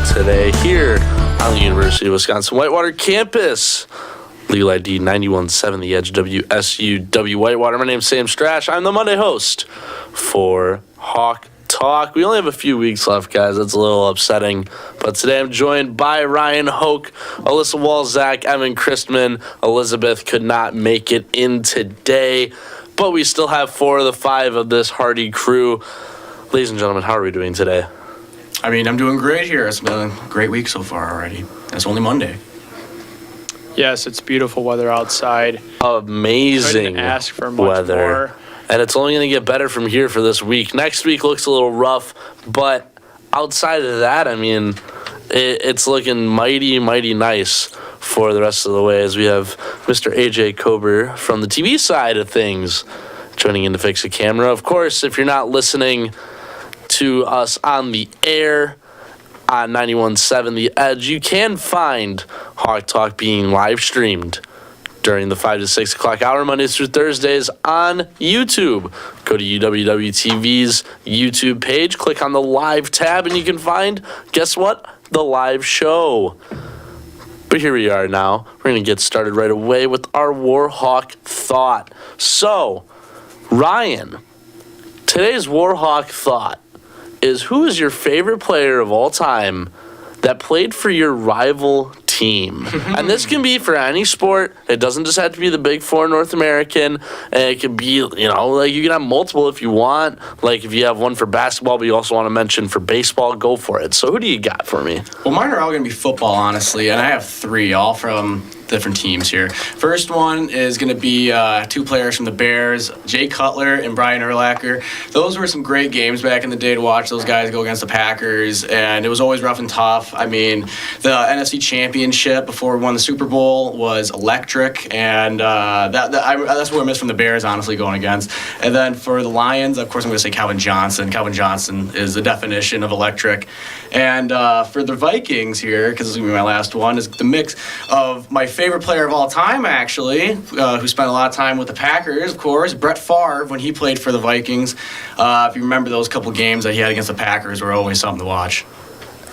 today here on the University of Wisconsin Whitewater campus. Legal ID 91.7 The Edge, WSUW Whitewater. My name's Sam Strash. I'm the Monday host for Hawk Talk. We only have a few weeks left, guys. That's a little upsetting. But today I'm joined by Ryan Hoke, Alyssa Walzak, Evan Christman. Elizabeth could not make it in today, but we still have 4 of the 5 of this hardy crew. Ladies and gentlemen, how are we doing today? I'm doing great here. It's been a great week so far already. It's only Monday. Yes, it's beautiful weather outside. Amazing Couldn't ask for much weather. more. And it's only going to get better from here for this week. Next week looks a little rough, but outside of that, it's looking mighty, mighty nice for the rest of the way as we have Mr. AJ Kober from the TV side of things joining in to fix a camera. Of course, if you're not listening to us on the air on 91.7 The Edge, you can find Hawk Talk being live streamed during the 5 to 6 o'clock hour, Mondays through Thursdays on YouTube. Go to UWW-TV's YouTube page, click on the live tab, and you can find, guess what? The live show. But here we are now. We're going to get started right away with our Warhawk Thought. So, Ryan, today's Warhawk Thought is, who is your favorite player of all time that played for your rival team? And this can be for any sport. It doesn't just have to be the Big Four North American. It could be, you can have multiple if you want. Like if you have one for basketball, but you also want to mention for baseball, go for it. So who do you got for me? Well, mine are all going to be football, honestly, and I have 3, all from different teams here. First one is going to be 2 players from the Bears, Jay Cutler and Brian Urlacher. Those were some great games back in the day to watch those guys go against the Packers, and it was always rough and tough. The NFC Championship before we won the Super Bowl was electric, and that's what I miss from the Bears, honestly, going against. And then for the Lions, of course, I'm going to say Calvin Johnson. Calvin Johnson is the definition of electric. And for the Vikings here, because this is going to be my last one, is the mix of my favorite player of all time, actually, who spent a lot of time with the Packers, of course, Brett Favre, when he played for the Vikings. If you remember those couple games that he had against the Packers, were always something to watch.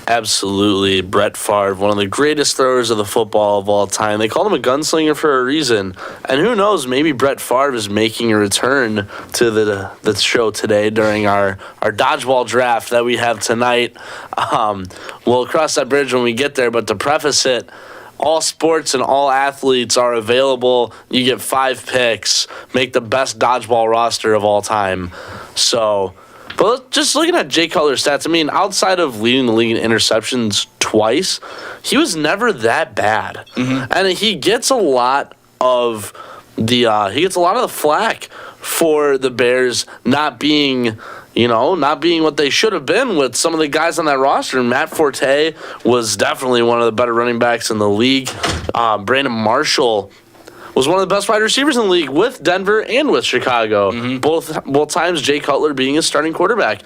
Absolutely. Brett Favre, one of the greatest throwers of the football of all time. They called him a gunslinger for a reason. And who knows, maybe Brett Favre is making a return to the show today during our dodgeball draft that we have tonight. We'll cross that bridge when we get there, but to preface it, all sports and all athletes are available. You get 5 picks. Make the best dodgeball roster of all time. So, but just looking at Jay Cutler's stats, outside of leading the league in interceptions twice, he was never that bad. Mm-hmm. And he gets a lot of the flack for the Bears not being what they should have been with some of the guys on that roster. And Matt Forte was definitely one of the better running backs in the league. Brandon Marshall was one of the best wide receivers in the league with Denver and with Chicago. Mm-hmm. Both times Jay Cutler being his starting quarterback.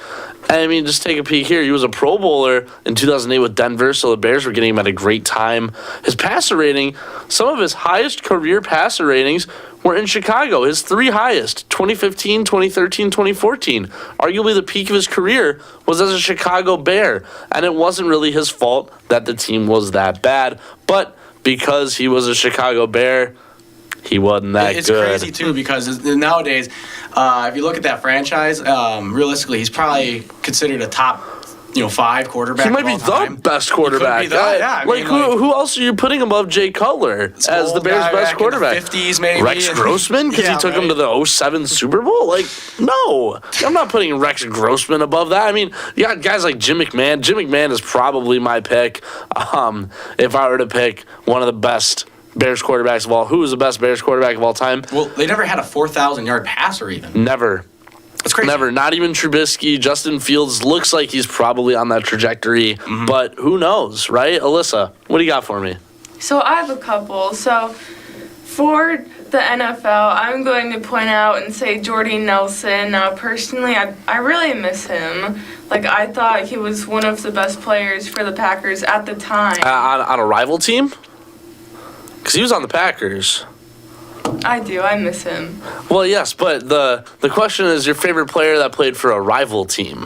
Just take a peek here. He was a Pro Bowler in 2008 with Denver, so the Bears were getting him at a great time. His passer rating, some of his highest career passer ratings were in Chicago. His 3 highest, 2015, 2013, 2014. Arguably the peak of his career was as a Chicago Bear, and it wasn't really his fault that the team was that bad. But because he was a Chicago Bear, he wasn't that good. It's crazy, too, because nowadays, if you look at that franchise, realistically, he's probably considered a top 5 quarterback. He might be the best quarterback. Who else are you putting above Jay Cutler as the Bears' best quarterback? In the 50s, maybe. Rex Grossman, because he took him to the 07 Super Bowl? No. I'm not putting Rex Grossman above that. You got guys like Jim McMahon. Jim McMahon is probably my pick. If I were to pick one of the best Bears quarterbacks of all, who is the best Bears quarterback of all time? Well, they never had a 4,000-yard passer even. Never. That's crazy. Never. Not even Trubisky. Justin Fields looks like he's probably on that trajectory, but who knows, right? Alyssa, what do you got for me? So I have a couple. So for the NFL, I'm going to point out and say Jordy Nelson. Now, personally, I really miss him. I thought he was one of the best players for the Packers at the time. On a rival team? Because he was on the Packers. I do. I miss him. Well, yes, but the question is your favorite player that played for a rival team.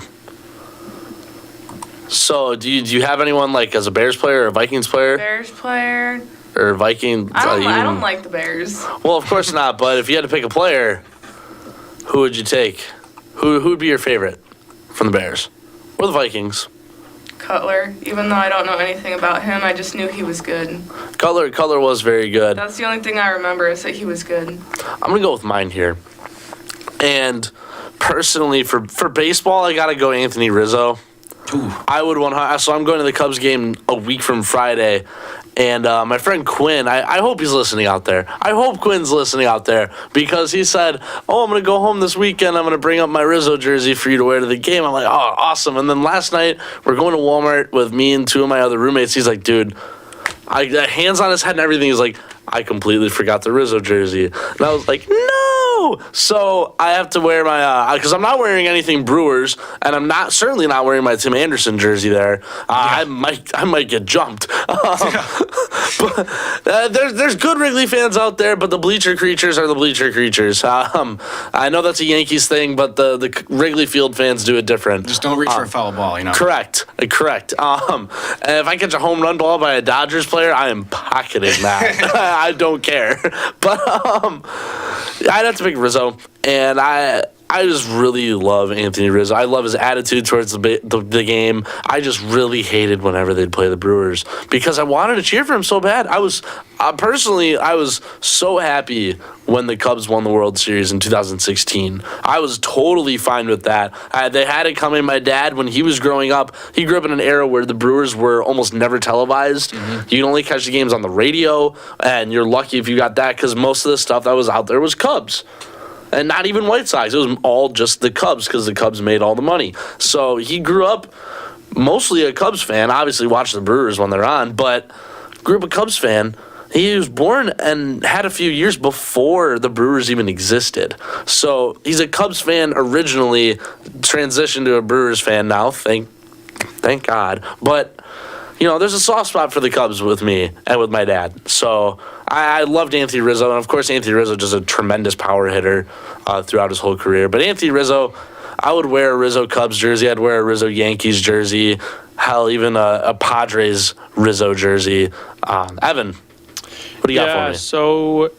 So do you have anyone like as a Bears player or a Vikings player Bears player. or Viking? I don't like the Bears. Well, of course not. But if you had to pick a player, who would you take? Who would be your favorite from the Bears or the Vikings? Cutler. Even though I don't know anything about him, I just knew he was good. Cutler was very good. That's the only thing I remember is that he was good. I'm gonna go with mine here. And personally, for baseball, I gotta go Anthony Rizzo. Ooh. I would want. So I'm going to the Cubs game a week from Friday, and my friend Quinn. I hope he's listening out there. I hope Quinn's listening out there because he said, "Oh, I'm gonna go home this weekend. I'm gonna bring up my Rizzo jersey for you to wear to the game." I'm like, "Oh, awesome!" And then last night we're going to Walmart with me and two of my other roommates. He's like, "Dude." Hands on his head and everything. He's like, I completely forgot the Rizzo jersey. And I was like, no! So I have to wear my, because I'm not wearing anything Brewers, and I'm certainly not wearing my Tim Anderson jersey there. I might get jumped. But there's good Wrigley fans out there, but the bleacher creatures are the bleacher creatures. I know that's a Yankees thing, but the Wrigley Field fans do it different. Just don't reach for a foul ball, you know. Correct. And if I catch a home run ball by a Dodgers player, I am pocketing that. I don't care. But I'd have to pick Rizzo, and I just really love Anthony Rizzo. I love his attitude towards the game. I just really hated whenever they'd play the Brewers because I wanted to cheer for him so bad. I was so happy when the Cubs won the World Series in 2016. I was totally fine with that. They had it coming. My dad, when he was growing up, he grew up in an era where the Brewers were almost never televised. Mm-hmm. You could only catch the games on the radio, and you're lucky if you got that because most of the stuff that was out there was Cubs. And not even White Sox. It was all just the Cubs because the Cubs made all the money. So he grew up mostly a Cubs fan. Obviously watched the Brewers when they're on, but grew up a Cubs fan. He was born and had a few years before the Brewers even existed. So he's a Cubs fan originally, transitioned to a Brewers fan now, thank God. But, there's a soft spot for the Cubs with me and with my dad. So I loved Anthony Rizzo. And, of course, Anthony Rizzo just a tremendous power hitter throughout his whole career. But Anthony Rizzo, I would wear a Rizzo Cubs jersey. I'd wear a Rizzo Yankees jersey. Hell, even a Padres Rizzo jersey. Evan, what do you got for me? So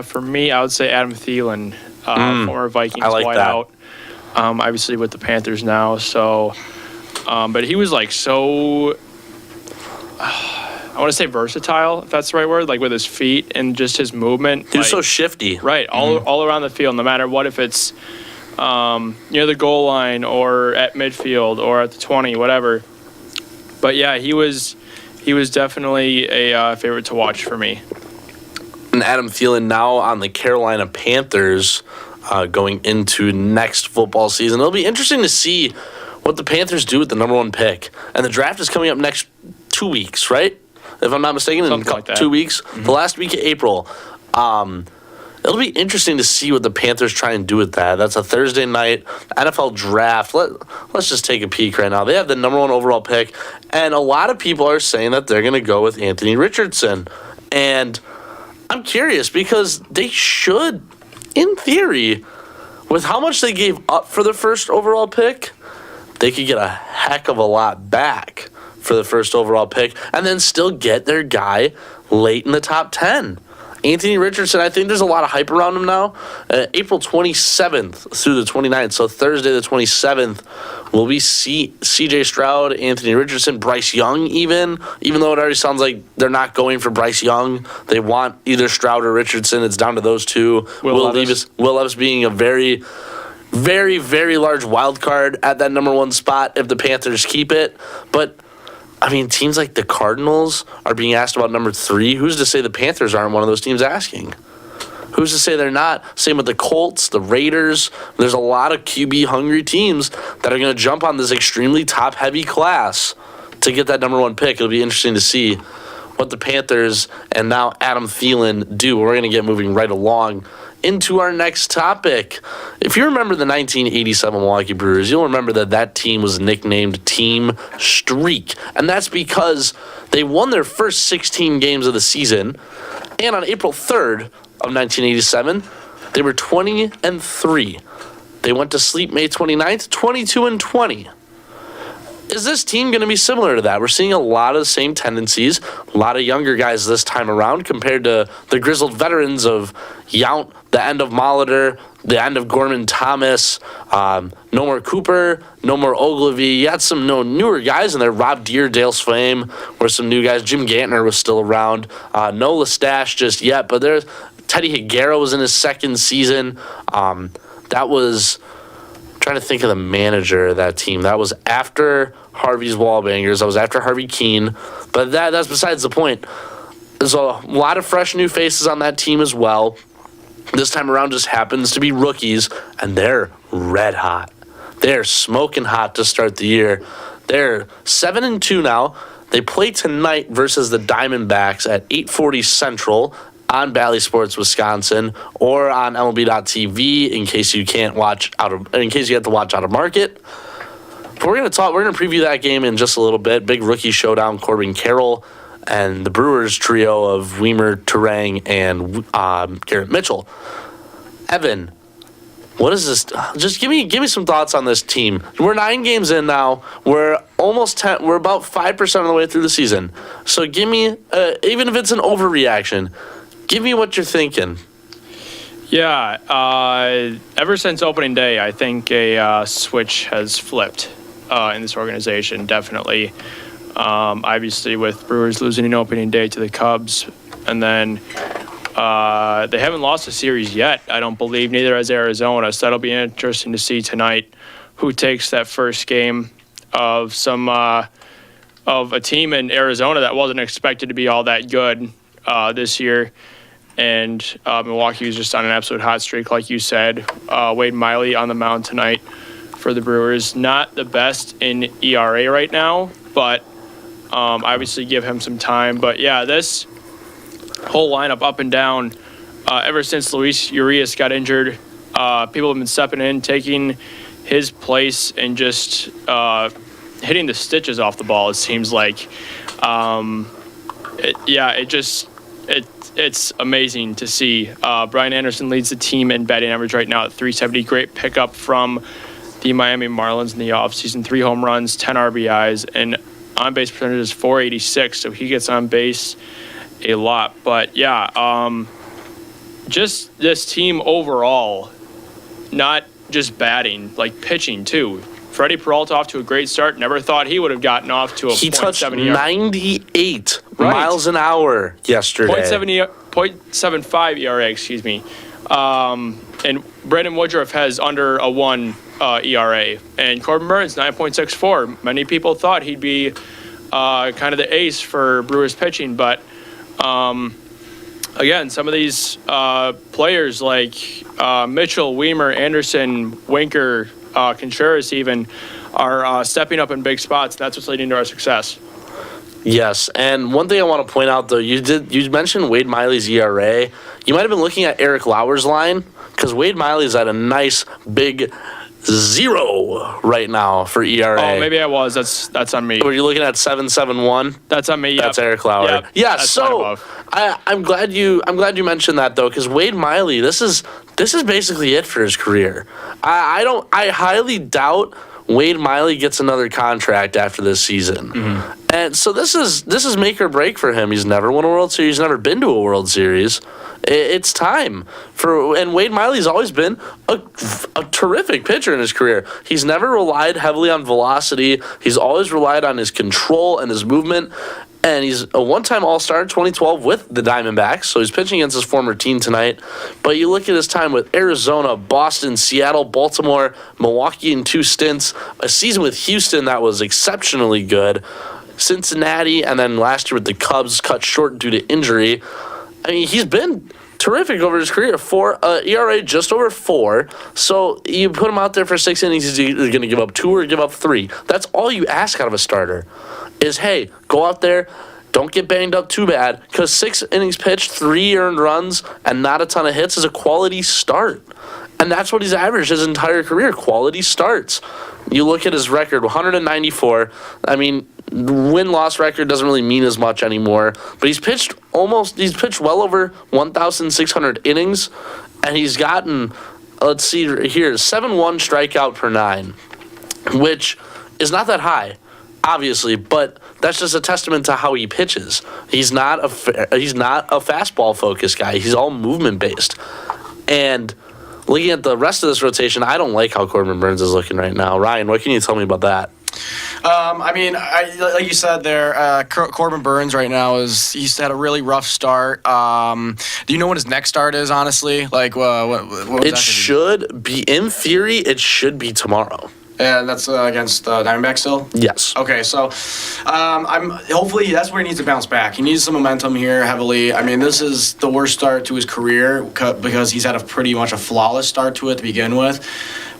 for me, I would say Adam Thielen, former Vikings wideout. Obviously with the Panthers now. So, but he was like so... I want to say versatile, if that's the right word, like with his feet and just his movement. He was so shifty. Right, all around the field, no matter what, if it's near the goal line or at midfield or at the 20, whatever. But yeah, he was definitely a favorite to watch for me. And Adam Thielen now on the Carolina Panthers going into next football season. It'll be interesting to see what the Panthers do with the number 1 pick. And the draft is coming up next 2 weeks, right? If I'm not mistaken, something like that. 2 weeks. Mm-hmm. The last week of April. It'll be interesting to see what the Panthers try and do with that. That's a Thursday night NFL draft. Let's just take a peek right now. They have the number 1 overall pick, and a lot of people are saying that they're going to go with Anthony Richardson. And I'm curious because they should, in theory, with how much they gave up for the first overall pick, they could get a heck of a lot back for the first overall pick and then still get their guy late in the top 10. Anthony Richardson, I think there's a lot of hype around him now. April 27th through the 29th, so Thursday the 27th, will be C.J. Stroud, Anthony Richardson, Bryce Young even though it already sounds like they're not going for Bryce Young. They want either Stroud or Richardson. It's down to those two. Will Levis being a very, very, very large wild card at that number 1 spot if the Panthers keep it. But I mean, teams like the Cardinals are being asked about number 3. Who's to say the Panthers aren't one of those teams asking? Who's to say they're not? Same with the Colts, the Raiders. There's a lot of QB-hungry teams that are going to jump on this extremely top-heavy class to get that number 1 pick. It'll be interesting to see what the Panthers and now Adam Thielen do. We're going to get moving right along into our next topic. If you remember the 1987 Milwaukee Brewers, you'll remember that team was nicknamed Team Streak. And that's because they won their first 16 games of the season. And on April 3rd of 1987, they were 20-3. They went to sleep May 29th, 22-20. is this team going to be similar to that? We're seeing a lot of the same tendencies, a lot of younger guys this time around compared to the grizzled veterans of Yount, the end of Molitor, the end of Gorman Thomas, no more Cooper, no more Ogilvy. You had some newer guys in there. Rob Deere, Dale Swaim were some new guys. Jim Gantner was still around. No Lestache just yet, but there's Teddy Higuera was in his second season. That was... trying to think of the manager of that team. That was after Harvey's Wallbangers. That was after Harvey Keene. But that's besides the point. There's a lot of fresh new faces on that team as well. This time around just happens to be rookies, and they're red hot. They're smoking hot to start the year. They're 7-2 now. They play tonight versus the Diamondbacks at 8:40 Central on Bally Sports Wisconsin or on MLB.TV in case you have to watch out of market. But we're going to preview that game in just a little bit. Big rookie showdown, Corbin Carroll and the Brewers trio of Weimer, Turang, and Garrett Mitchell. Evan, what is this? Just give me some thoughts on this team. We're 9 games in now. We're almost 10. We're about 5% of the way through the season. So give me, even if it's an overreaction, give me what you're thinking. Yeah, ever since opening day, I think a switch has flipped in this organization, definitely. Obviously, with Brewers losing an opening day to the Cubs, and then they haven't lost a series yet, I don't believe, neither has Arizona, so that'll be interesting to see tonight who takes that first game of a team in Arizona that wasn't expected to be all that good this year. And Milwaukee was just on an absolute hot streak, like you said. Wade Miley on the mound tonight for the Brewers. Not the best in ERA right now, but obviously give him some time. But, yeah, this whole lineup up and down, ever since Luis Urias got injured, people have been stepping in, taking his place, and just hitting the stitches off the ball, it seems like. It's amazing to see. Brian Anderson leads the team in batting average right now at .370. Great pickup from the Miami Marlins in the offseason. 3 home runs, 10 RBIs, and on-base percentage is .486, so he gets on base a lot. But, yeah, just this team overall, not just batting, like pitching, too. Freddie Peralta off to a great start. Never thought he would have gotten off to a He touched 98 miles an hour yesterday. 0.75 ERA, excuse me. And Brandon Woodruff has under a 1 ERA. And Corbin Burns, 9.64. Many people thought he'd be kind of the ace for Brewers pitching. But, again, some of these players like Mitchell, Weimer, Anderson, Winker, Contreras even are stepping up in big spots. That's what's leading to our success. Yes, and one thing I want to point out, though, you mentioned Wade Miley's ERA. You might have been looking at Eric Lauer's line, because Wade Miley's at a nice big 0 right now for ERA. Oh, maybe I was. That's on me. Were you looking at 7.71? That's on me. Yep. That's Eric Lauer. Yep. Yeah. That's so I'm glad you mentioned that, though, because Wade Miley, this is basically it for his career. I highly doubt Wade Miley gets another contract after this season. Mm-hmm. And so this is make or break for him. He's never won a World Series, never been to a World Series. It's time and Wade Miley's always been a terrific pitcher in his career. He's never relied heavily on velocity. He's always relied on his control and his movement. And he's a one-time All-Star in 2012 with the Diamondbacks, so he's pitching against his former team tonight. But you look at his time with Arizona, Boston, Seattle, Baltimore, Milwaukee in 2 stints, a season with Houston that was exceptionally good, Cincinnati, and then last year with the Cubs cut short due to injury. I mean, he's been terrific over his career. ERA just over 4. So you put him out there for 6 innings, he's either going to give up 2 or give up 3. That's all you ask out of a starter is, hey, go out there, don't get banged up too bad, because 6 innings pitched, 3 earned runs, and not a ton of hits is a quality start. And that's what he's averaged his entire career, quality starts. You look at his record, 194. I mean, win-loss record doesn't really mean as much anymore, but he's pitched well over 1,600 innings, and he's gotten, let's see here, 7.1 strikeout per 9, which is not that high. obviously, but that's just a testament to how he pitches. He's not a fastball focused guy. He's all movement based. And looking at the rest of this rotation, I don't like how Corbin Burnes is looking right now. Ryan, what can you tell me about that? Like you said there, Corbin Burnes right now he's had a really rough start. Do you know what his next start is, honestly? Like, what it should be, in theory, it should be tomorrow. And that's against Diamondbacks still? Yes. Okay, so hopefully that's where he needs to bounce back. He needs some momentum here heavily. I mean, this is the worst start to his career because he's had pretty much a flawless start to it to begin with.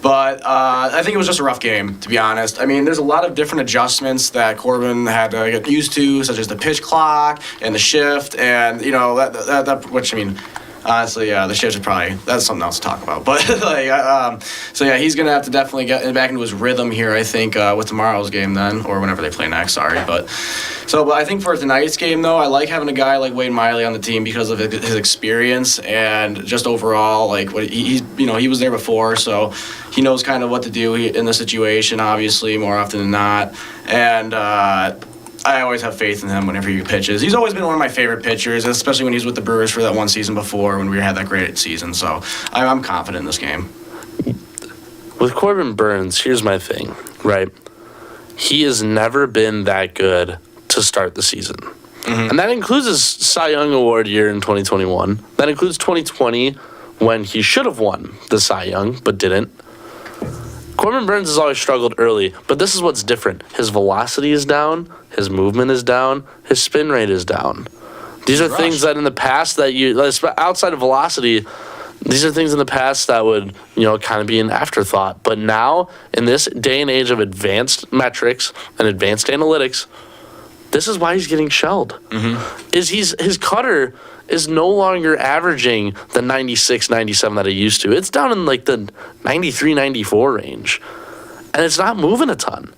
But I think it was just a rough game, to be honest. I mean, there's a lot of different adjustments that Corbin had to get used to, such as the pitch clock and the shift, and which I mean. Honestly, the shift is that's something else to talk about. But he's gonna have to definitely get back into his rhythm here. I think with tomorrow's game then, or whenever they play next. Sorry, but I think for tonight's game though, I like having a guy like Wade Miley on the team because of his experience and just overall what he was there before, so he knows kind of what to do in the situation. Obviously, more often than not, and. I always have faith in him whenever he pitches. He's always been one of my favorite pitchers, especially when he was with the Brewers for that one season before when we had that great season. So I'm confident in this game. With Corbin Burnes, here's my thing, right? He has never been that good to start the season. Mm-hmm. And that includes his Cy Young Award year in 2021. That includes 2020 when he should have won the Cy Young, but didn't. Corbin Burnes has always struggled early, but this is what's different. His velocity is down, his movement is down, his spin rate is down. These are things that in the past outside of velocity, these are things in the past that would, kind of be an afterthought. But now, in this day and age of advanced metrics and advanced analytics, this is why he's getting shelled. Mm-hmm. His cutter is no longer averaging the 96, 97 that it used to. It's down in the 93, 94 range. And it's not moving a ton.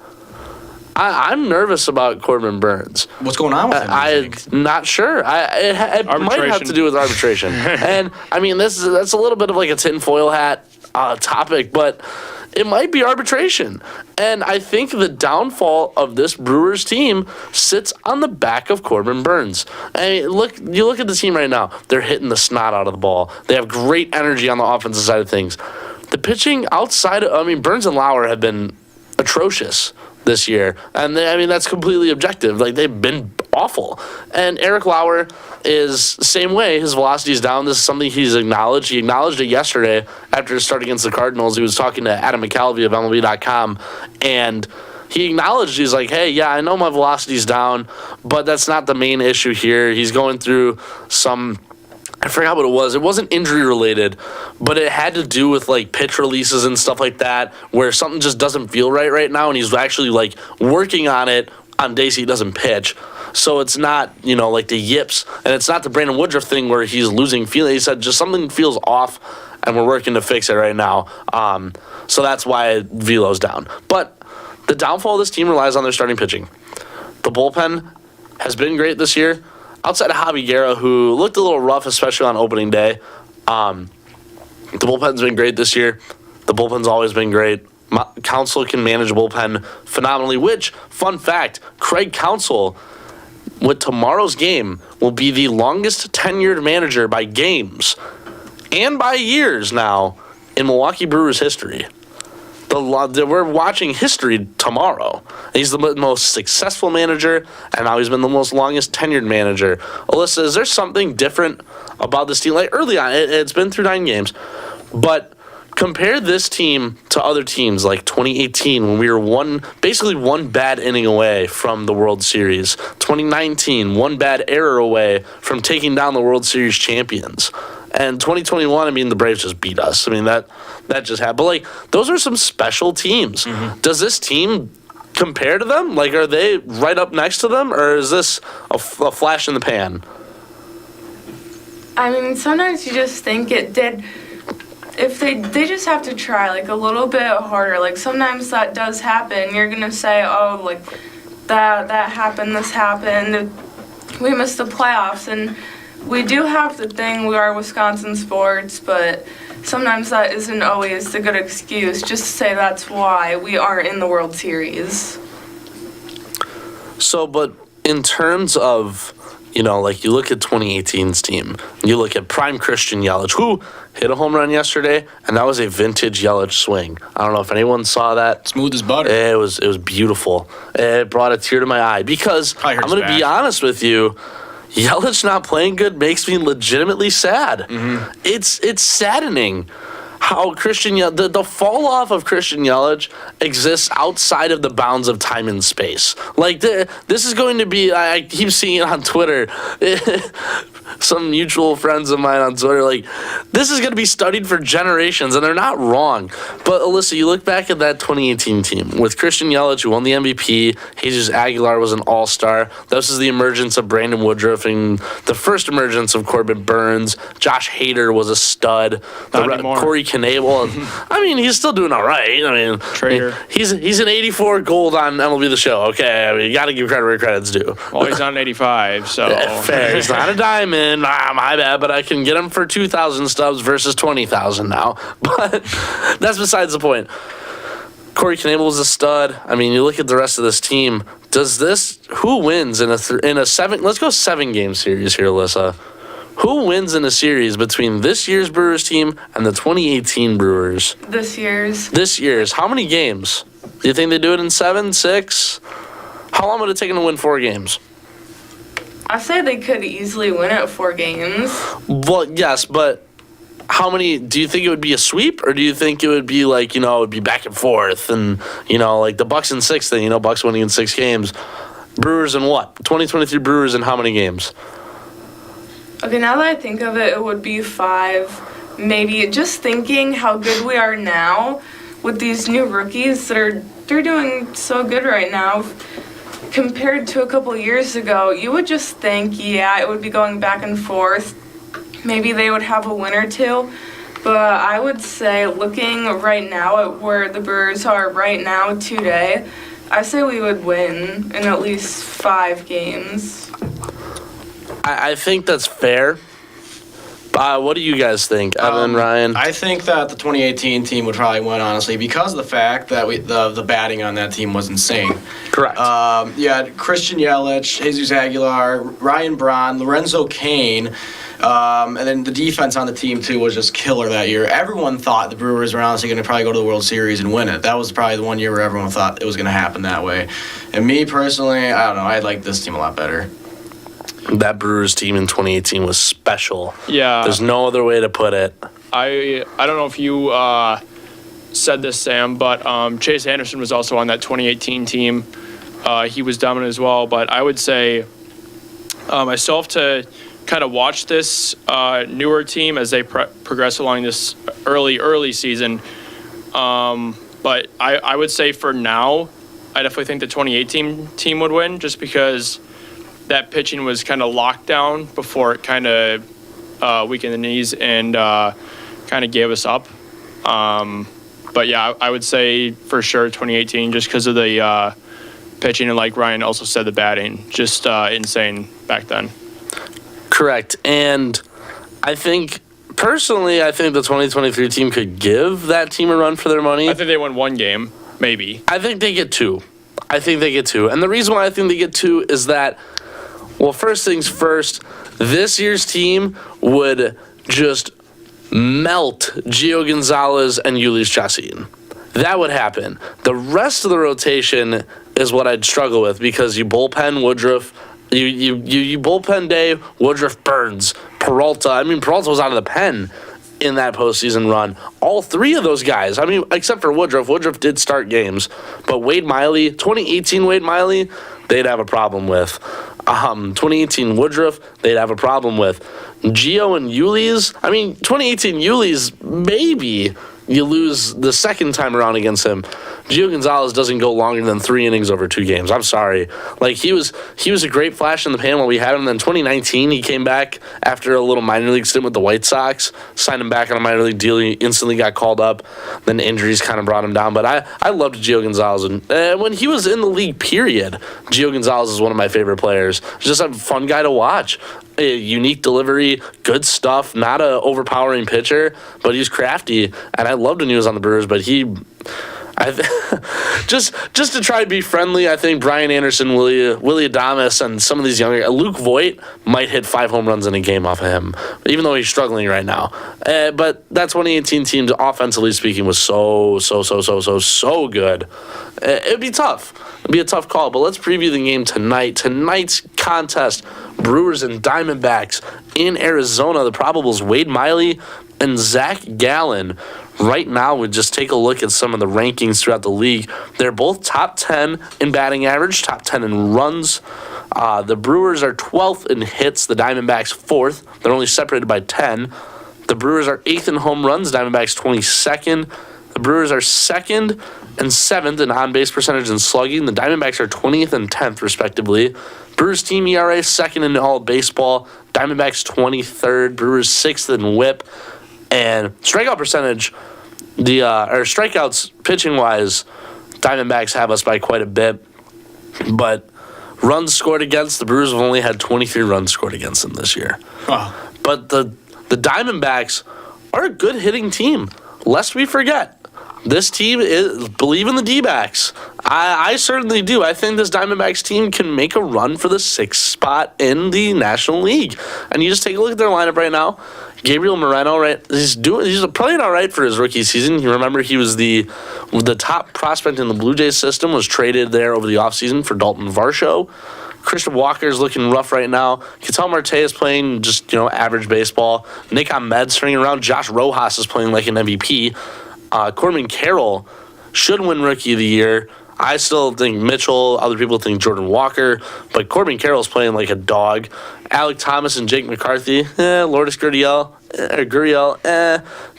I'm nervous about Corbin Burnes. What's going on with him? I'm not sure. It might have to do with arbitration. And, I mean, that's a little bit of a tinfoil hat topic, but it might be arbitration. And I think the downfall of this Brewers team sits on the back of Corbin Burnes. I mean, you look at the team right now. They're hitting the snot out of the ball. They have great energy on the offensive side of things. The pitching outside of, Burnes and Lauer have been atrocious this year. And that's completely objective. They've been awful. And Eric Lauer is the same way. His velocity is down. This is something he's acknowledged. He acknowledged it yesterday after his start against the Cardinals. He was talking to Adam McCalvy of MLB.com, and he acknowledged, he's like, hey, yeah, I know my velocity's down, but that's not the main issue here. He's going through I forgot what it was. It wasn't injury related, but it had to do with pitch releases and stuff like that, where something just doesn't feel right now, and he's actually working on it on days he doesn't pitch. So it's not, the yips, and it's not the Brandon Woodruff thing where he's losing feeling. He said just something feels off, and we're working to fix it right now. So that's why velo's down. But the downfall of this team relies on their starting pitching. The bullpen has been great this year. Outside of Javi Guerra, who looked a little rough, especially on opening day, the bullpen's been great this year. The bullpen's always been great. Counsell can manage a bullpen phenomenally, which, fun fact, Craig Counsell, with tomorrow's game, will be the longest tenured manager by games and by years now in Milwaukee Brewers history. We're watching history tomorrow. He's the most successful manager, and now he's been the most longest tenured manager. Alyssa, is there something different about this team? Early on, it's been through 9 games, but compare this team to other teams like 2018 when we were basically one bad inning away from the World Series. 2019, one bad error away from taking down the World Series champions. And 2021, the Braves just beat us. That just happened. But, those are some special teams. Mm-hmm. Does this team compare to them? Are they right up next to them? Or is this a flash in the pan? Sometimes you just think it did. If they just have to try, a little bit harder. Sometimes that does happen. You're going to say, oh, that happened, this happened. We missed the playoffs. And we do have the thing, we are Wisconsin sports, but sometimes that isn't always the good excuse just to say that's why we aren't in the World Series. So, but in terms of, like you look at 2018's team, you look at prime Christian Yelich, who hit a home run yesterday, and that was a vintage Yelich swing. I don't know if anyone saw that. Smooth as butter. It was beautiful. It brought a tear to my eye because I'm going to be honest with you, Yelich not playing good makes me legitimately sad. Mm-hmm. It's saddening how the fall off of Christian Yelich exists outside of the bounds of time and space. Like this is going to be, I keep seeing it on Twitter. Some mutual friends of mine on Twitter, like, this is going to be studied for generations, and they're not wrong. But, Alyssa, you look back at that 2018 team with Christian Yelich, who won the MVP. Jesus Aguilar was an all-star. This is the emergence of Brandon Woodruff and the first emergence of Corbin Burns. Josh Hader was a stud. Corey Knebel. I mean, he's still doing all right. I mean, Trader. He's an 84 gold on MLB The Show. Okay, I mean, you got to give credit where credit's due. Well, he's on 85, so. Yeah, fair. He's not a diamond. My bad, but I can get him for 2,000 stubs versus 20,000 now. But that's besides the point. Corey Knebel was a stud. I mean, you look at the rest of this team. Who wins in a seven? Let's go 7-game series here, Alyssa. Who wins in a series between this year's Brewers team and the 2018 Brewers? This year's. How many games? Do you think they do it in 7, 6? How long would it take them to win 4 games? I say they could easily win it 4 games. Well, yes, but how many? Do you think it would be a sweep, or do you think it would be like, it would be back and forth, and like the Bucks in 6 thing, Bucks winning in 6 games? Brewers in what? 2023 Brewers in how many games? Okay, now that I think of it, it would be 5. Maybe just thinking how good we are now with these new rookies they're doing so good right now. Compared to a couple years ago, you would just think, it would be going back and forth. Maybe they would have a win or two. But I would say, looking right now at where the Brewers are right now today, I say we would win in at least 5 games. I think that's fair. What do you guys think, Evan, Ryan? I think that the 2018 team would probably win, honestly, because of the fact that the batting on that team was insane. Correct. You had Christian Yelich, Jesus Aguilar, Ryan Braun, Lorenzo Cain, and then the defense on the team, too, was just killer that year. Everyone thought the Brewers were honestly going to probably go to the World Series and win it. That was probably the one year where everyone thought it was going to happen that way. And me, personally, I don't know, I like this team a lot better. That Brewers team in 2018 was special. Yeah. There's no other way to put it. I don't know if you said this, Sam, but Chase Anderson was also on that 2018 team. He was dominant as well, but I would say I still have to kind of watch this newer team as they progress along this early season. But I would say for now, I definitely think the 2018 team would win just because that pitching was kind of locked down before it kind of weakened the knees and kind of gave us up. But yeah, I would say for sure 2018 just because of the pitching and like Ryan also said, the batting, just insane back then. Correct. And I think personally, the 2023 team could give that team a run for their money. I think they won 1 game, maybe. I think they get 2. And the reason why I think they get 2 is that, well, first things first, this year's team would just melt Gio Gonzalez and Ulysses Chassin. That would happen. The rest of the rotation is what I'd struggle with because you bullpen Woodruff, you bullpen Day, Woodruff, Burns, Peralta. I mean, Peralta was out of the pen in that postseason run. All 3 of those guys, I mean, except for Woodruff. Woodruff did start games. But Wade Miley, 2018 Wade Miley, they'd have a problem with. 2018 Woodruff, they'd have a problem with. Gio and Ulysses, I mean, 2018 Ulysses, maybe you lose the second time around against him. Gio Gonzalez doesn't go longer than 3 innings over 2 games. I'm sorry. Like, he was a great flash in the pan while we had him. Then 2019, he came back after a little minor league stint with the White Sox, signed him back on a minor league deal. He instantly got called up. Then injuries kind of brought him down. But I loved Gio Gonzalez. And when he was in the league, period, Gio Gonzalez is one of my favorite players. Just a fun guy to watch. A unique delivery, good stuff, not a overpowering pitcher, but he's crafty. And I loved when he was on the Brewers, but Just to try to be friendly, I think Brian Anderson, Willie Adames, and some of these younger Luke Voigt might hit 5 home runs in a game off of him, even though he's struggling right now. But that 2018 team, offensively speaking, was so good. It'd be tough. It'd be a tough call. But let's preview the game tonight. Tonight's contest: Brewers and Diamondbacks in Arizona. The probables: Wade Miley and Zach Gallen. Right now, we just take a look at some of the rankings throughout the league. They're both top 10 in batting average, top 10 in runs. The Brewers are 12th in hits, the Diamondbacks 4th. They're only separated by 10. The Brewers are 8th in home runs, Diamondbacks 22nd. The Brewers are 2nd and 7th in on-base percentage and slugging. The Diamondbacks are 20th and 10th, respectively. Brewers team ERA 2nd in all baseball. Diamondbacks 23rd. Brewers 6th in WHIP. And strikeout percentage, or strikeouts pitching-wise, Diamondbacks have us by quite a bit. But runs scored against, the Brewers have only had 23 runs scored against them this year. Wow. But the Diamondbacks are a good hitting team, lest we forget. This team believe in the D-backs. I certainly do. I think this Diamondbacks team can make a run for the 6th spot in the National League. And you just take a look at their lineup right now. Gabriel Moreno, right? He's playing all right for his rookie season. You remember he was the top prospect in the Blue Jays system, was traded there over the offseason for Dalton Varsho. Christian Walker is looking rough right now. Ketel Marte is playing just, average baseball. Nick Ahmed's turning around. Josh Rojas is playing like an MVP. Corbin Carroll should win Rookie of the Year. I still think Mitchell. Other people think Jordan Walker. But Corbin Carroll's playing like a dog. Alec Thomas and Jake McCarthy. Lourdes Gurriel.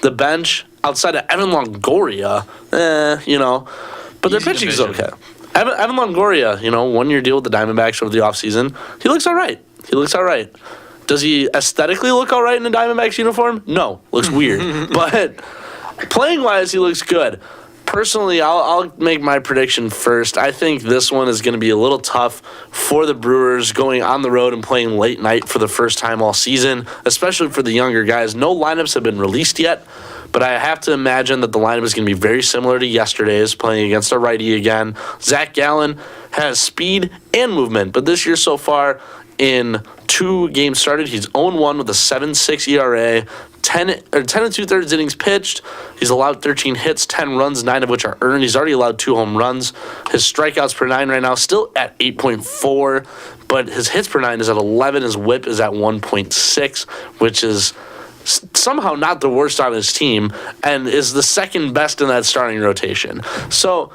The bench outside of Evan Longoria. But their Easy pitching's division. okay. Evan Longoria, 1-year deal with the Diamondbacks over the offseason. He looks all right. Does he aesthetically look all right in a Diamondbacks uniform? No. Looks weird. But playing-wise, he looks good. Personally, I'll make my prediction first. I think this one is going to be a little tough for the Brewers going on the road and playing late night for the first time all season, especially for the younger guys. No lineups have been released yet, but I have to imagine that the lineup is going to be very similar to yesterday's, playing against a righty again. Zach Gallen has speed and movement, but this year so far, in 2 games started, he's 0-1 with a 7.6 ERA, 10 and 2/3 innings pitched. He's allowed 13 hits, 10 runs, 9 of which are earned. He's already allowed 2 home runs. His strikeouts per 9 right now still at 8.4, but his hits per 9 is at 11. His WHIP is at 1.6, which is somehow not the worst on his team and is the second best in that starting rotation. So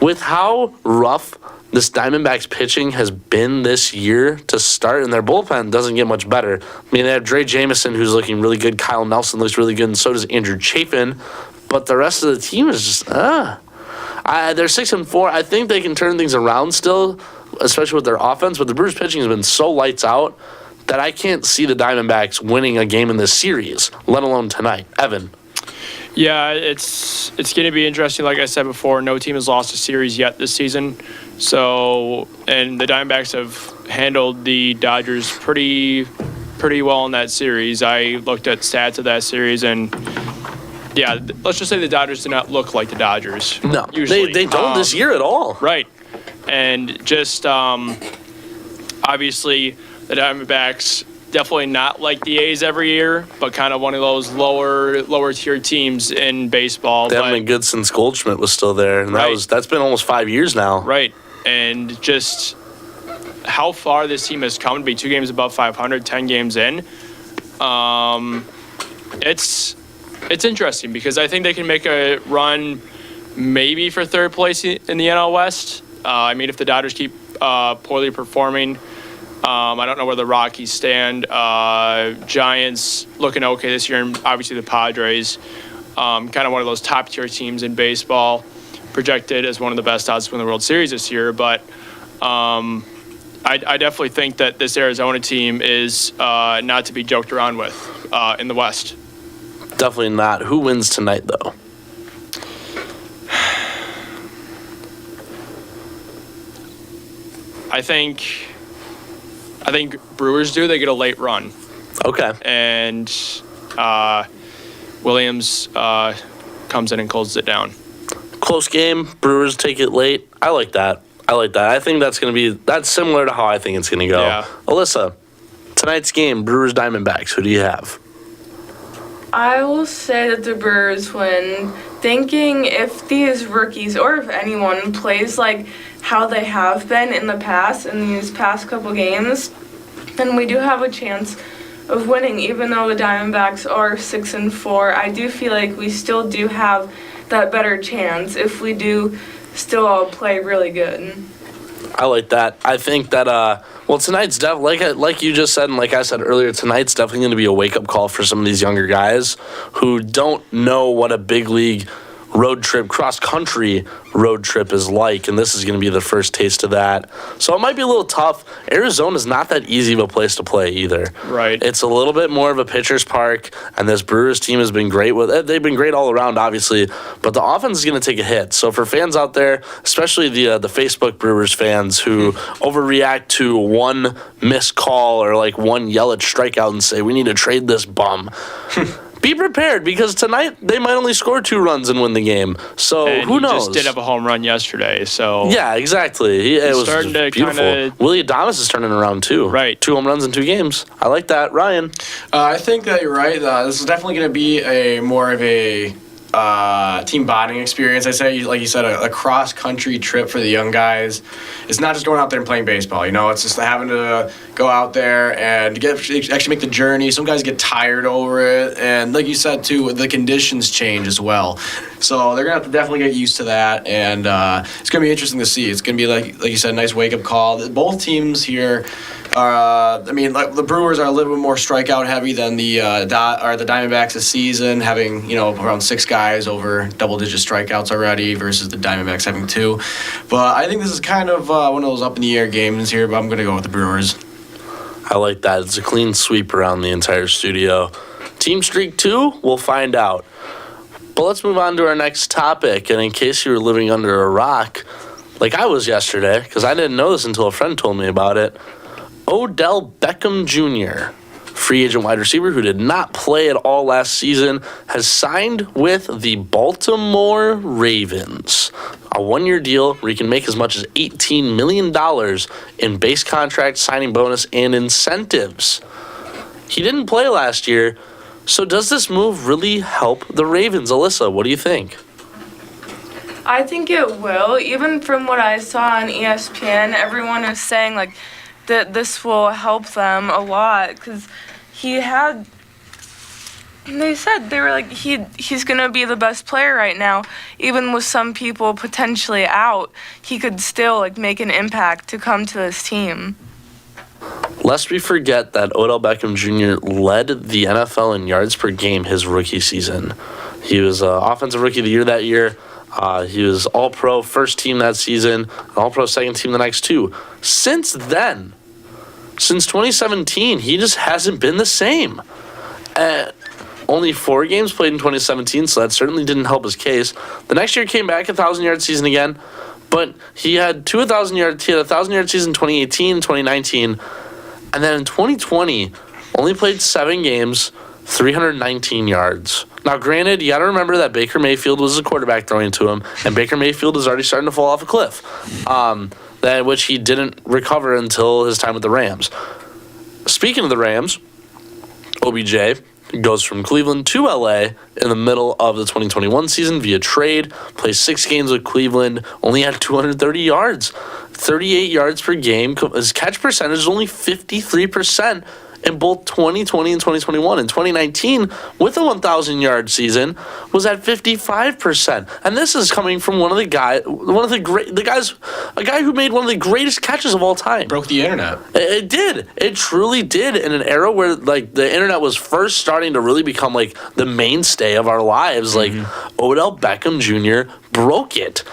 with how rough this Diamondbacks pitching has been this year to start, and their bullpen doesn't get much better. I mean, they have Dre Jamison, who's looking really good. Kyle Nelson looks really good, and so does Andrew Chafin. But the rest of the team is just, they're 6-4. I think they can turn things around still, especially with their offense. But the Brewers pitching has been so lights out that I can't see the Diamondbacks winning a game in this series, let alone tonight. Evan. Yeah, it's going to be interesting. Like I said before, no team has lost a series yet this season. So, and the Diamondbacks have handled the Dodgers pretty well in that series. I looked at stats of that series, and yeah, let's just say the Dodgers do not look like the Dodgers. No, usually. They don't this year at all. Right, and just obviously the Diamondbacks definitely not like the A's every year, but kind of one of those lower tier teams in baseball. They haven't been good since Goldschmidt was still there, and that's been almost 5 years now. Right, and just how far this team has come to be 2 games above 500, 10 games in. It's interesting because I think they can make a run maybe for 3rd place in the NL West. I mean, if the Dodgers keep poorly performing. I don't know where the Rockies stand. Giants looking okay this year, and obviously the Padres, kind of one of those top-tier teams in baseball, projected as one of the best odds to win the World Series this year. But I definitely think that this Arizona team is not to be joked around with in the West. Definitely not. Who wins tonight, though? I think Brewers do. They get a late run. Okay. And Williams comes in and closes it down. Close game. Brewers take it late. I like that. I think that's similar to how I think it's going to go. Yeah. Alyssa, tonight's game, Brewers Diamondbacks. Who do you have? I will say that the Brewers win, thinking if these rookies or if anyone plays like how they have been in the past in these past couple games, then we do have a chance of winning. Even though the Diamondbacks are 6-4, I do feel like we still do have that better chance if we do still all play really good. I like that. I think that tonight's like you just said and like I said earlier, tonight's definitely going to be a wake-up call for some of these younger guys who don't know what a big league road trip, cross-country road trip is like, and this is going to be the first taste of that. So it might be a little tough. Arizona's not that easy of a place to play either. Right. It's a little bit more of a pitcher's park, and this Brewers team has been great with it. They've been great all around, obviously, but the offense is going to take a hit. So for fans out there, especially the Facebook Brewers fans who overreact to one missed call or like one Yelich strikeout and say, we need to trade this bum. Be prepared, because tonight they might only score 2 runs and win the game. So And who he knows? just did have a home run yesterday, so Yeah, exactly. It was starting to beautiful. kinda- Willie Adames is turning around too. Right. 2 home runs in 2 games. I like that. Ryan. I think that you're right. This is definitely going to be a more of a team bonding experience. I say, like you said, a cross-country trip for the young guys. It's not just going out there and playing baseball. It's just having to go out there and actually make the journey. Some guys get tired over it, and like you said too, the conditions change as well. So they're gonna have to definitely get used to that, and it's gonna be interesting to see. It's gonna be like you said, a nice wake-up call. Both teams here. Like the Brewers are a little bit more strikeout heavy than the Diamondbacks this season, having around 6 guys over double-digit strikeouts already versus the Diamondbacks having 2. But I think this is kind of one of those up-in-the-air games here. But I'm going to go with the Brewers. I like that. It's a clean sweep around the entire studio. Team Streak 2, we'll find out. But let's move on to our next topic. And in case you were living under a rock, like I was yesterday, because I didn't know this until a friend told me about it, Odell Beckham Jr., free agent wide receiver who did not play at all last season, has signed with the Baltimore Ravens. A 1-year deal where he can make as much as $18 million in base contract, signing bonus, and incentives. He didn't play last year, so does this move really help the Ravens? Alyssa, what do you think? I think it will. Even from what I saw on ESPN, everyone is saying like that this will help them a lot, because they said they were like he's gonna be the best player right now. Even with some people potentially out, he could still like make an impact to come to this team. Lest we forget that Odell Beckham Jr. led the NFL in yards per game his rookie season. He was Offensive Rookie of the Year that year. He was All-Pro first team that season, All-Pro second team the next 2. Since then, since 2017, he just hasn't been the same. Only 4 games played in 2017, so that certainly didn't help his case. The next year came back, 1,000-yard season again, but he had 1,000-yard season in 2018, 2019, and then in 2020, only played 7 games, 319 yards. Now, granted, you got to remember that Baker Mayfield was the quarterback throwing to him, and Baker Mayfield is already starting to fall off a cliff, which he didn't recover until his time with the Rams. Speaking of the Rams, OBJ goes from Cleveland to LA in the middle of the 2021 season via trade, plays 6 games with Cleveland, only had 230 yards, 38 yards per game. His catch percentage is only 53% in both 2020 and 2021. In 2019, with a 1,000-yard season, was at 55%. And this is coming from a guy who made one of the greatest catches of all time. Broke the internet. It did. It truly did. In an era where like the internet was first starting to really become like the mainstay of our lives, like Odell Beckham Jr. broke it.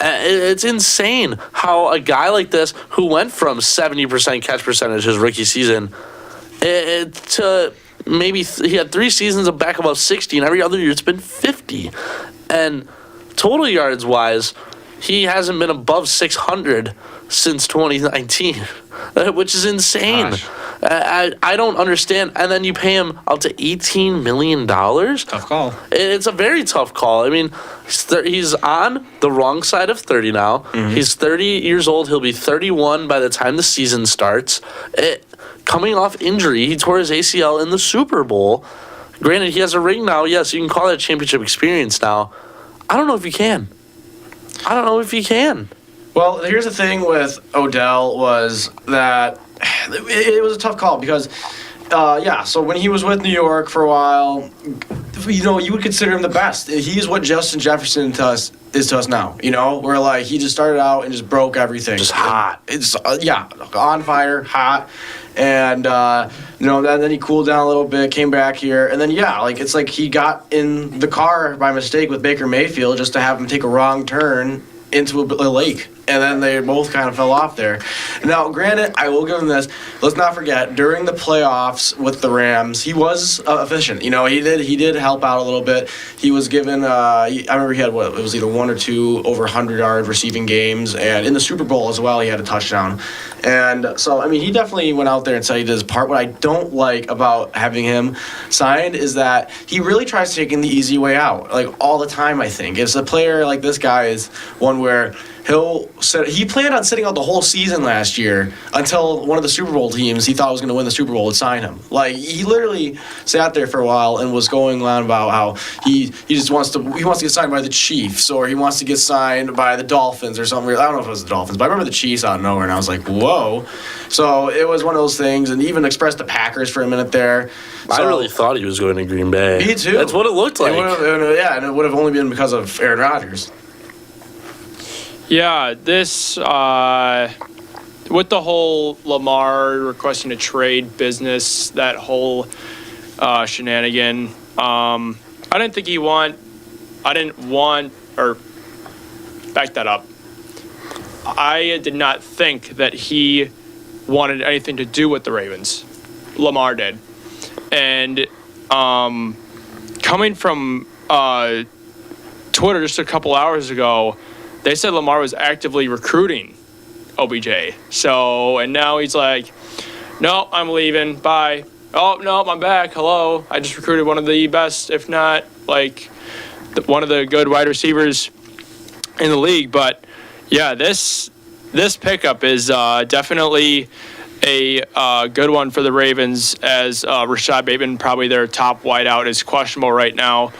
It's insane how a guy like this, who went from 70% catch percentage his rookie season to maybe he had 3 seasons of back above 60, and every other year it's been 50. And total yards wise, he hasn't been above 600 since 2019, which is insane. Gosh. I don't understand. And then you pay him up to $18 million? Tough call. It's a very tough call. I mean, he's on the wrong side of 30 now. He's 30 years old. He'll be 31 by the time the season starts. Coming off injury, he tore his ACL in the Super Bowl. Granted, he has a ring now. Yes, you can call that championship experience now. I don't know if you can. Well, here's the thing with Odell was that it was a tough call because, so when he was with New York for a while, you would consider him the best. He's what Justin Jefferson is to us now, where like he just started out and just broke everything. Just hot. It's on fire, hot. And, then he cooled down a little bit, came back here. And then, it's like he got in the car by mistake with Baker Mayfield just to have him take a wrong turn into a lake. And then they both kind of fell off there. Now, granted, I will give him this. Let's not forget, during the playoffs with the Rams, he was efficient. He did help out a little bit. He was given, I remember he had, it was either 1 or 2 over 100-yard receiving games. And in the Super Bowl as well, he had a touchdown. And so, he definitely went out there and said he did his part. What I don't like about having him signed is that he really tries taking the easy way out, like all the time, I think. It's a player like this guy is one where he planned on sitting out the whole season last year until one of the Super Bowl teams he thought was going to win the Super Bowl would sign him. Like, he literally sat there for a while and was going on about how he just wants to get signed by the Chiefs, or he wants to get signed by the Dolphins or something. I don't know if it was the Dolphins, but I remember the Chiefs out of nowhere, and I was like, whoa. So it was one of those things, and he even expressed the Packers for a minute there. I really thought he was going to Green Bay. Me too. That's what it looked like. And it would have only been because of Aaron Rodgers. Yeah, this with the whole Lamar requesting a trade business, that whole shenanigan. I didn't want, or back that up. I did not think that he wanted anything to do with the Ravens. Lamar did. And coming from Twitter just a couple hours ago, they said Lamar was actively recruiting OBJ. So, and now he's like, no, I'm leaving. Bye. Oh, no, I'm back. Hello. I just recruited one of the best, if not, one of the good wide receivers in the league. But, yeah, this pickup is definitely a good one for the Ravens, as Rashad Bateman, probably their top wideout, is questionable right now.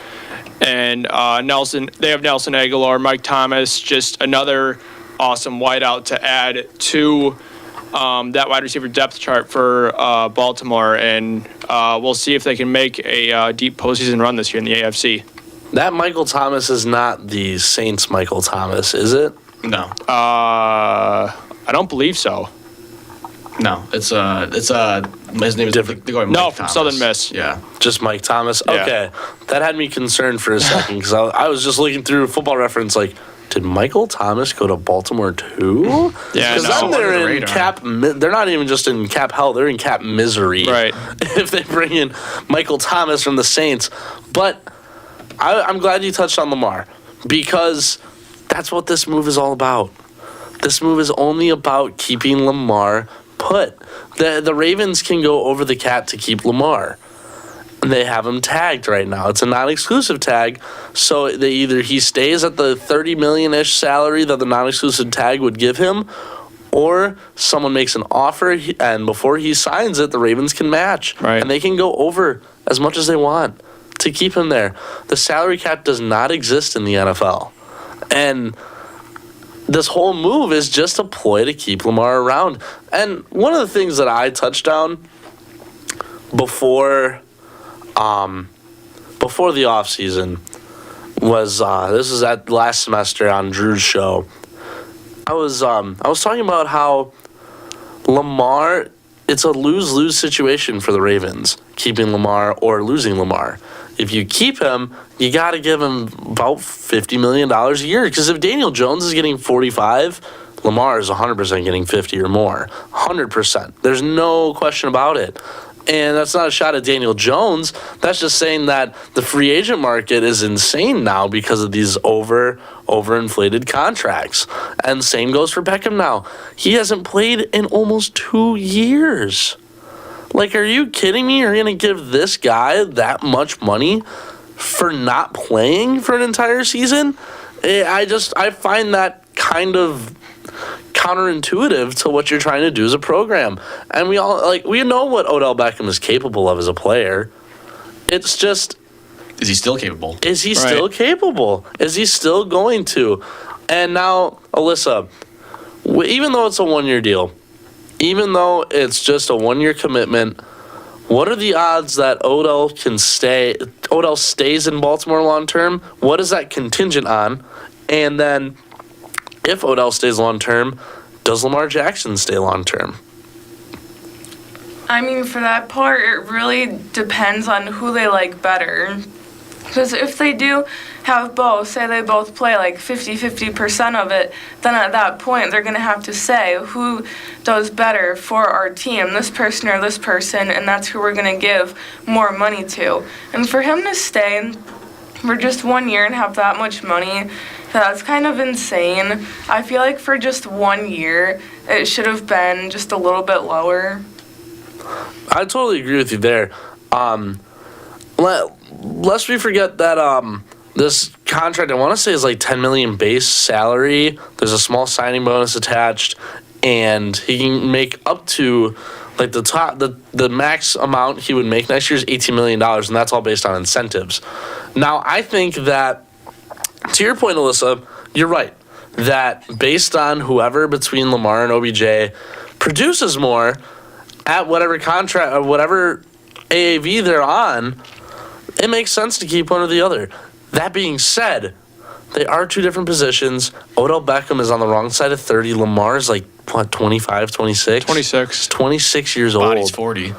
And they have Nelson Aguilar, Mike Thomas, just another awesome wideout to add to that wide receiver depth chart for Baltimore. And we'll see if they can make a deep postseason run this year in the AFC. That Michael Thomas is not the Saints Michael Thomas, is it? No. I don't believe so. No, his name is different. Mike from Thomas. Southern Miss. Yeah. Just Mike Thomas? Yeah. Okay. That had me concerned for a second, because I was just looking through Football Reference like, did Michael Thomas go to Baltimore too? Yeah, Because then they're in cap. They're not even just in cap hell. They're in cap misery. Right. If they bring in Michael Thomas from the Saints. But I'm glad you touched on Lamar, because that's what this move is all about. This move is only about keeping Lamar put. The Ravens can go over the cap to keep Lamar. They have him tagged right now. It's a non-exclusive tag, so he stays at the $30 million-ish salary that the non-exclusive tag would give him, or someone makes an offer, and before he signs it, the Ravens can match. Right. And they can go over as much as they want to keep him there. The salary cap does not exist in the NFL. And this whole move is just a ploy to keep Lamar around. And one of the things that I touched on before the offseason was this is at last semester on Drew's show. I was talking about how Lamar, it's a lose-lose situation for the Ravens, keeping Lamar or losing Lamar. If you keep him, you got to give him about $50 million a year, because if Daniel Jones is getting 45, Lamar is 100% getting 50 or more. 100%. There's no question about it. And that's not a shot at Daniel Jones. That's just saying that the free agent market is insane now because of these overinflated contracts. And same goes for Beckham now. He hasn't played in almost 2 years. Like, are you kidding me? You're going to give this guy that much money for not playing for an entire season? I find that kind of counterintuitive to what you're trying to do as a program. And we know what Odell Beckham is capable of as a player. It's just, Is he still capable? is he still capable? Is he still going to? And now, Alyssa, even though it's a one-year deal, even though it's just a one-year commitment, what are the odds that Odell stays in Baltimore long term? What is that contingent on? And then, if Odell stays long term, does Lamar Jackson stay long term? I mean, for that part, it really depends on who they like better. Because if they do have both, say they both play like 50% of it, then at that point they're going to have to say who does better for our team, this person or this person, and that's who we're going to give more money to. And for him to stay for just 1 year and have that much money, that's kind of insane. I feel like for just 1 year, it should have been just a little bit lower. I totally agree with you there. Lest we forget that this contract, I want to say, is like $10 million base salary. There's a small signing bonus attached, and he can make up to like the max amount he would make next year is $18 million, and that's all based on incentives. Now, I think that, to your point, Alyssa, you're right, that based on whoever between Lamar and OBJ produces more at whatever contract or whatever AAV they're on, it makes sense to keep one or the other. That being said, they are two different positions. Odell Beckham is on the wrong side of 30. Lamar is like, what, 25, 26? 26. 26 years old. Body's 40.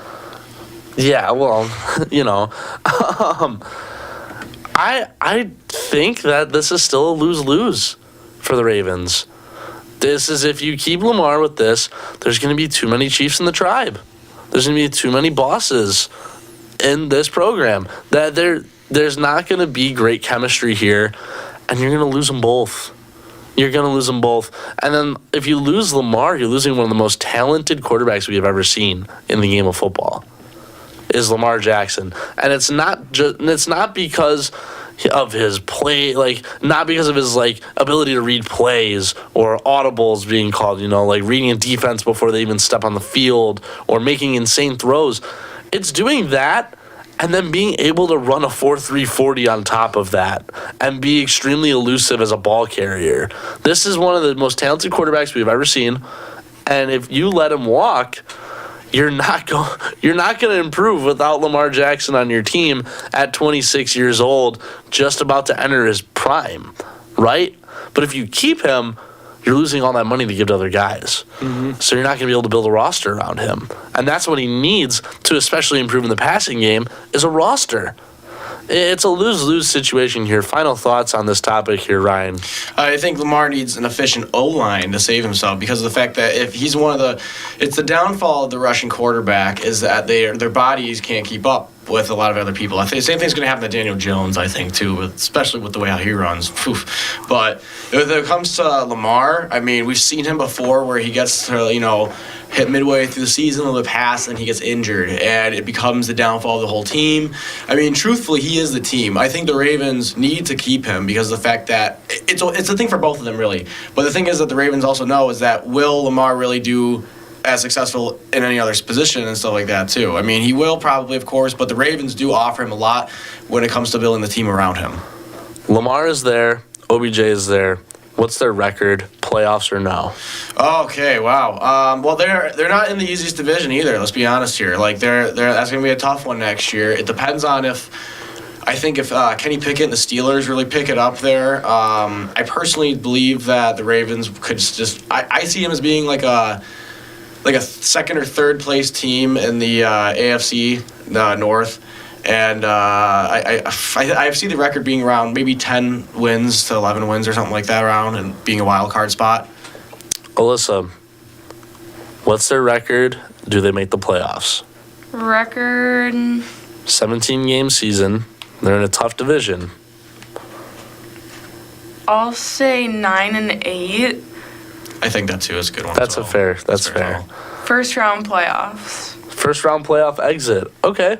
Yeah, well, you know. I think that this is still a lose-lose for the Ravens. This is, if you keep Lamar with this, there's going to be too many chiefs in the tribe. There's going to be too many bosses in this program. That there's not going to be great chemistry here, and you're going to lose them both. You're going to lose them both. And then if you lose Lamar, you're losing one of the most talented quarterbacks we have ever seen in the game of football, is Lamar Jackson. And it's not because of his play, like, not because of his, like, ability to read plays or audibles being called, you know, like reading a defense before they even step on the field or making insane throws. It's doing that and then being able to run a 4.3 40 on top of that and be extremely elusive as a ball carrier. This is one of the most talented quarterbacks we've ever seen. And if you let him walk, you're not going to improve without Lamar Jackson on your team at 26 years old, just about to enter his prime, right? But if you keep him, you're losing all that money to give to other guys. Mm-hmm. So you're not going to be able to build a roster around him. And that's what he needs to especially improve in the passing game, is a roster. It's a lose-lose situation here. Final thoughts on this topic here, Ryan. I think Lamar needs an efficient O-line to save himself because of the fact that if he's it's the downfall of the Russian quarterback is that their bodies can't keep up with a lot of other people. I think the same thing's going to happen to Daniel Jones, I think, too, especially with the way how he runs. But if it comes to Lamar, I mean, we've seen him before where he gets to, hit midway through the season with a pass and he gets injured and it becomes the downfall of the whole team. I mean, truthfully, he is the team. I think the Ravens need to keep him because of the fact that it's a thing for both of them, really. But the thing is that the Ravens also know is that will Lamar really do as successful in any other position and stuff like that, too. I mean, he will probably, of course, but the Ravens do offer him a lot when it comes to building the team around him. Lamar is there. OBJ is there. What's their record? Playoffs or no? Okay, wow. Well, they're not in the easiest division either. Let's be honest here. Like that's going to be a tough one next year. It depends on if Kenny Pickett and the Steelers really pick it up there. I personally believe that the Ravens could just. I see him as being like a second or third place team in the AFC North. And I see the record being around maybe 10 wins to 11 wins or something like that around and being a wild card spot. Alyssa, what's their record? Do they make the playoffs? Record 17-game season. They're in a tough division. I'll say 9-8. I think that too is a good one. That's as well. fair. That's fair. First round playoffs. First round playoff exit. Okay.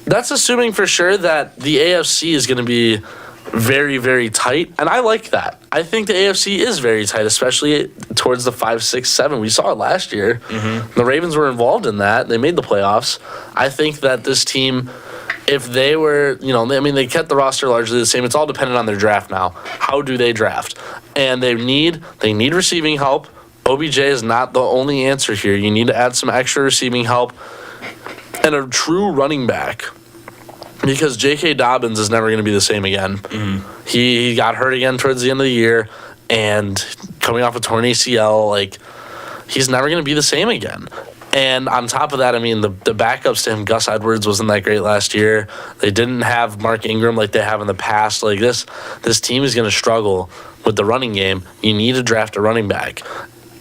That's assuming for sure that the AFC is going to be very, very tight, and I like that. I think the AFC is very tight, especially towards the 5, 6, 7. We saw it last year. Mm-hmm. The Ravens were involved in that. They made the playoffs. I think that this team, if they were, they kept the roster largely the same. It's all dependent on their draft now. How do they draft? And they need receiving help. OBJ is not the only answer here. You need to add some extra receiving help and a true running back. Because J.K. Dobbins is never going to be the same again. Mm-hmm. He got hurt again towards the end of the year, and coming off a torn ACL, he's never going to be the same again. And on top of that, the backups to him, Gus Edwards wasn't that great last year. They didn't have Mark Ingram like they have in the past. This team is going to struggle with the running game. You need to draft a running back.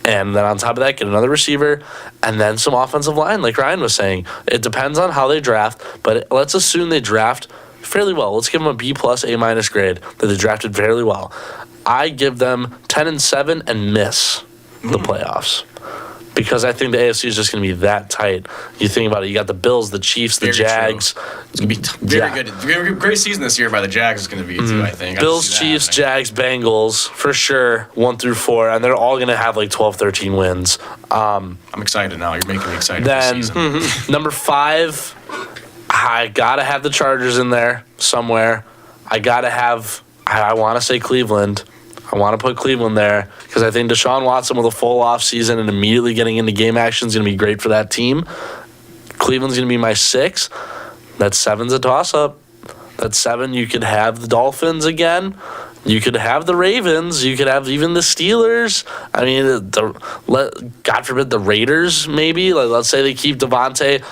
And then on top of that, get another receiver, and then some offensive line, like Ryan was saying. It depends on how they draft, but let's assume they draft fairly well. Let's give them a B+, A- grade, that they drafted fairly well. I give them 10-7 and miss the playoffs. Because I think the AFC is just going to be that tight. You think about it, you got the Bills, the Chiefs, the Jags. True. It's going to be very good. Great season this year by the Jags is going to be, too, I think. Bills, Chiefs, Jags, Bengals, for sure, 1 through 4, and they're all going to have 12, 13 wins. I'm excited now. You're making me excited then, for the season. Number 5, I got to have the Chargers in there somewhere. I want to say Cleveland. I want to put Cleveland there because I think Deshaun Watson with a full offseason and immediately getting into game action is going to be great for that team. Cleveland's going to be my 6. That 7's a toss-up. That 7, you could have the Dolphins again. You could have the Ravens. You could have even the Steelers. God forbid the Raiders maybe. Let's say they keep Devontae,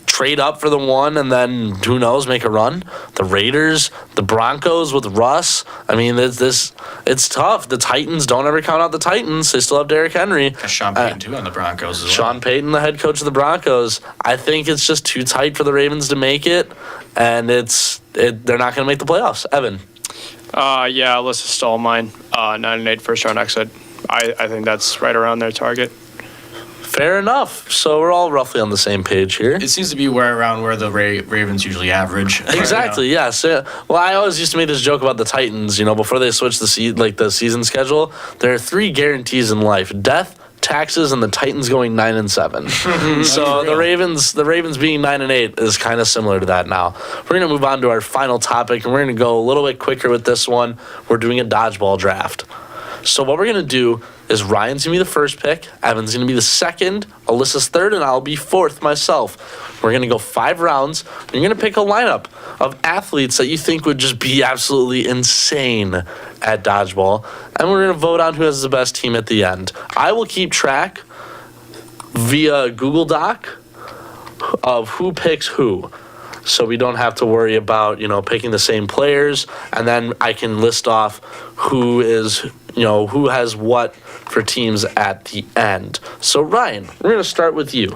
trade up for the 1, and then who knows, make a run. The Raiders, the Broncos with Russ. It's tough. The Titans, don't ever count out the Titans. They still have Derrick Henry. Sean Payton too on the Broncos as well. Sean Payton, the head coach of the Broncos. I think it's just too tight for the Ravens to make it, and they're not going to make the playoffs. Evan. Alyssa stole mine. 9-8 first round exit. I think that's right around their target. Fair enough. So we're all roughly on the same page here. It seems to be around where the Ravens usually average. Exactly. Yes. Well, I always used to make this joke about the Titans. Before they switched the season schedule, there are 3 guarantees in life: death, taxes, and the Titans going 9-7. So the Ravens being 9-8 is kind of similar to that now. We're gonna move on to our final topic, and we're gonna go a little bit quicker with this one. We're doing a dodgeball draft. So what we're going to do is Ryan's going to be the first pick, Evan's going to be the second, Alyssa's third, and I'll be fourth myself. We're going to go 5 rounds. And you're going to pick a lineup of athletes that you think would just be absolutely insane at dodgeball, and we're going to vote on who has the best team at the end. I will keep track via Google Doc of who picks who. So we don't have to worry about, picking the same players, and then I can list off who has what for teams at the end. So Ryan, we're going to start with you.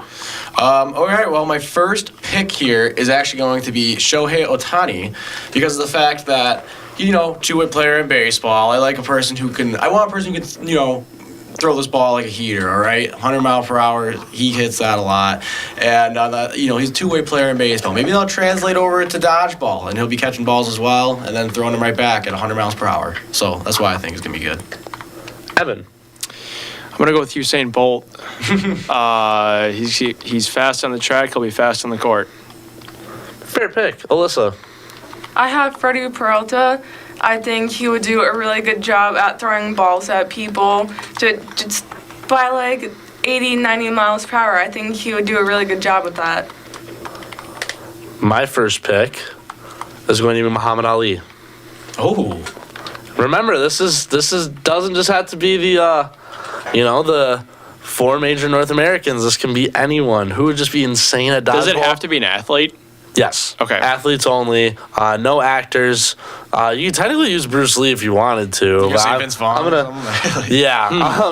All right, well, my first pick here is actually going to be Shohei Ohtani because of the fact that, 2-way player in baseball. I want a person who can, throw this ball like a heater, all right? 100 mile per hour, he hits that a lot. And, he's a 2-way player in baseball. Maybe they'll translate over to dodgeball, and he'll be catching balls as well and then throwing them right back at 100 miles per hour. So that's why I think it's going to be good. Evan. I'm going to go with Usain Bolt. He's fast on the track. He'll be fast on the court. Fair pick. Alyssa. I have Freddie Peralta. I think he would do a really good job at throwing balls at people just by 80, 90 miles per hour. I think he would do a really good job with that. My first pick is going to be Muhammad Ali. Oh. Remember, this doesn't just have to be the 4 major North Americans. This can be anyone who would just be insane at dodgeball. Does it have to be an athlete? Yes. Okay. Athletes only. No actors. You can technically use Bruce Lee if you wanted to. You can say Vince Vaughn.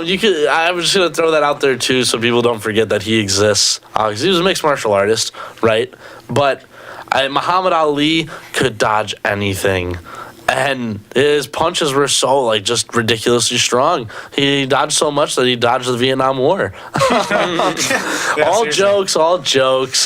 You could. I'm just gonna throw that out there too, so people don't forget that he exists. Because he was a mixed martial artist, right? But Muhammad Ali could dodge anything. And his punches were so, like, just ridiculously strong. He dodged so much that he dodged the Vietnam War. All jokes.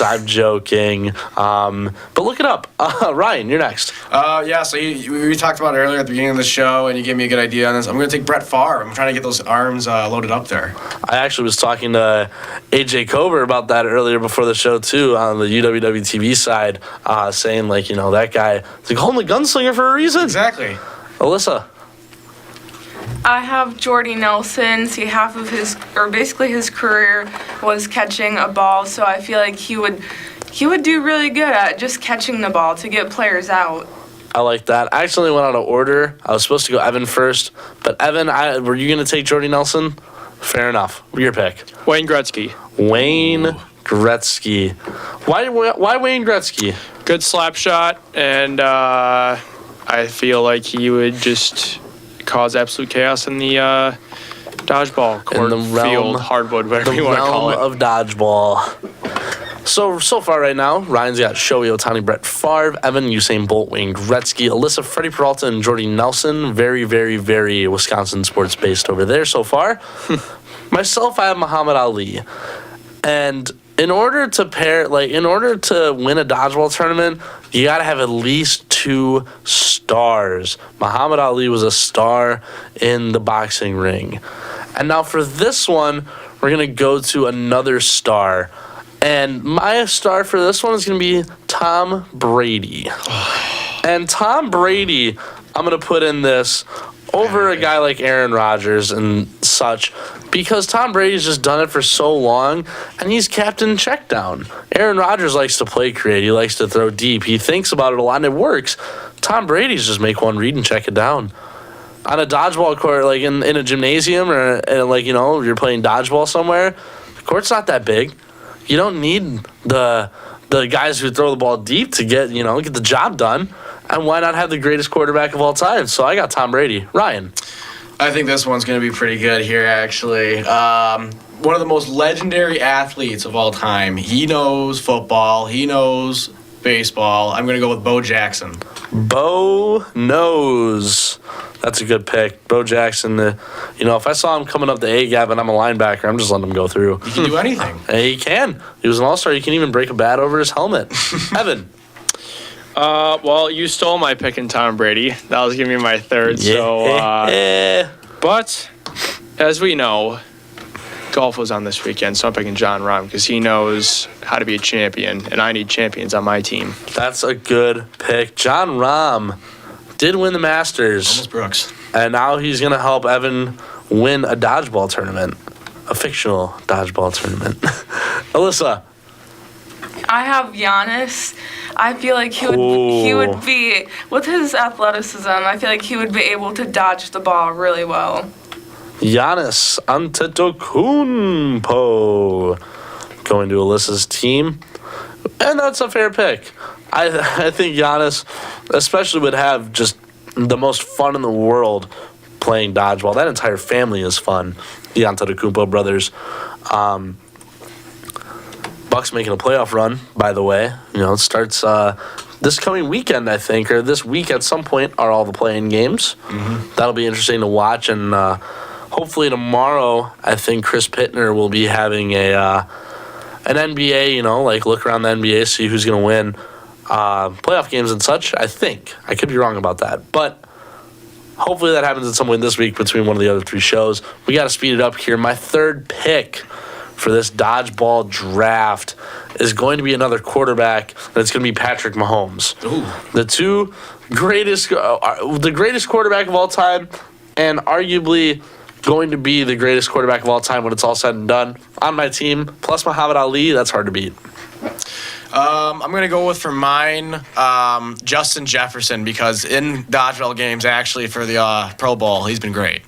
I'm joking. But look it up. Ryan, you're next. So we talked about it earlier at the beginning of the show, and you gave me a good idea on this. I'm going to take Brett Favre. I'm trying to get those arms loaded up there. I actually was talking to AJ Kober about that earlier before the show, too, on the UWW TV side, saying, like, you know, that guy, it's like, holy gunslinger for a reason. Exactly. Alyssa. I have Jordy Nelson. See, half of basically his career was catching a ball, so I feel like he would do really good at just catching the ball to get players out. I like that. I accidentally went out of order. I was supposed to go Evan first, but Evan, were you going to take Jordy Nelson? Fair enough. Your pick. Wayne Gretzky. Wayne Gretzky. Why Wayne Gretzky? Good slap shot, and I feel like he would just cause absolute chaos in the dodgeball court, field, hardwood, whatever you want to call it. The realm of dodgeball. So far right now, Ryan's got Shohei Ohtani, Brett Favre, Evan, Usain Bolt, Wayne Gretzky, Alyssa, Freddie Peralta, and Jordy Nelson. Very, very, very Wisconsin sports based over there so far. Myself, I have Muhammad Ali. And in order to win a dodgeball tournament, you got to have at least 2 stars. Muhammad Ali was a star in the boxing ring. And now for this one, we're going to go to another star. And my star for this one is going to be Tom Brady. And Tom Brady, I'm going to put in this over a guy like Aaron Rodgers and such, because Tom Brady's just done it for so long, and he's captain check down. Aaron Rodgers likes to play create. He likes to throw deep. He thinks about it a lot, and it works. Tom Brady's just make one read and check it down. On a dodgeball court, like in a gymnasium or like, you know, you're playing dodgeball somewhere, the court's not that big. You don't need the guys who throw the ball deep to get the job done. And why not have the greatest quarterback of all time? So I got Tom Brady. Ryan. I think this one's going to be pretty good here, actually. One of the most legendary athletes of all time. He knows football. He knows baseball. I'm going to go with Bo Jackson. Bo knows. That's a good pick. Bo Jackson, if I saw him coming up the A-gap and I'm a linebacker, I'm just letting him go through. He can do anything. He can. He was an all-star. He can even break a bat over his helmet. Evan. Well, you stole my pick in Tom Brady. That was going to be my third. Yeah. But as we know, golf was on this weekend, so I'm picking Jon Rahm because he knows how to be a champion, and I need champions on my team. That's a good pick. Jon Rahm did win the Masters. Almost Brooks. And now he's going to help Evan win a dodgeball tournament, a fictional dodgeball tournament. Alyssa. I have Giannis. I feel like he would be, with his athleticism, I feel like he would be able to dodge the ball really well. Giannis Antetokounmpo going to Alyssa's team. And that's a fair pick. I think Giannis especially would have just the most fun in the world playing dodgeball. That entire family is fun. The Antetokounmpo brothers. Bucks making a playoff run, by the way. It starts this coming weekend, I think, or this week at some point are all the play-in games. Mm-hmm. That'll be interesting to watch, and hopefully tomorrow, I think Chris Pittner will be having an NBA, look around the NBA, see who's going to win playoff games and such. I think. I could be wrong about that, but hopefully that happens at some point this week between one of the other 3 shows. We got to speed it up here. My third pick for this dodgeball draft is going to be another quarterback, and it's going to be Patrick Mahomes. Ooh. The greatest quarterback of all time, and arguably going to be the greatest quarterback of all time when it's all said and done. On my team, plus Muhammad Ali, that's hard to beat. I'm going to go with, for mine, Justin Jefferson, because in dodgeball games, actually, for the Pro Bowl, he's been great.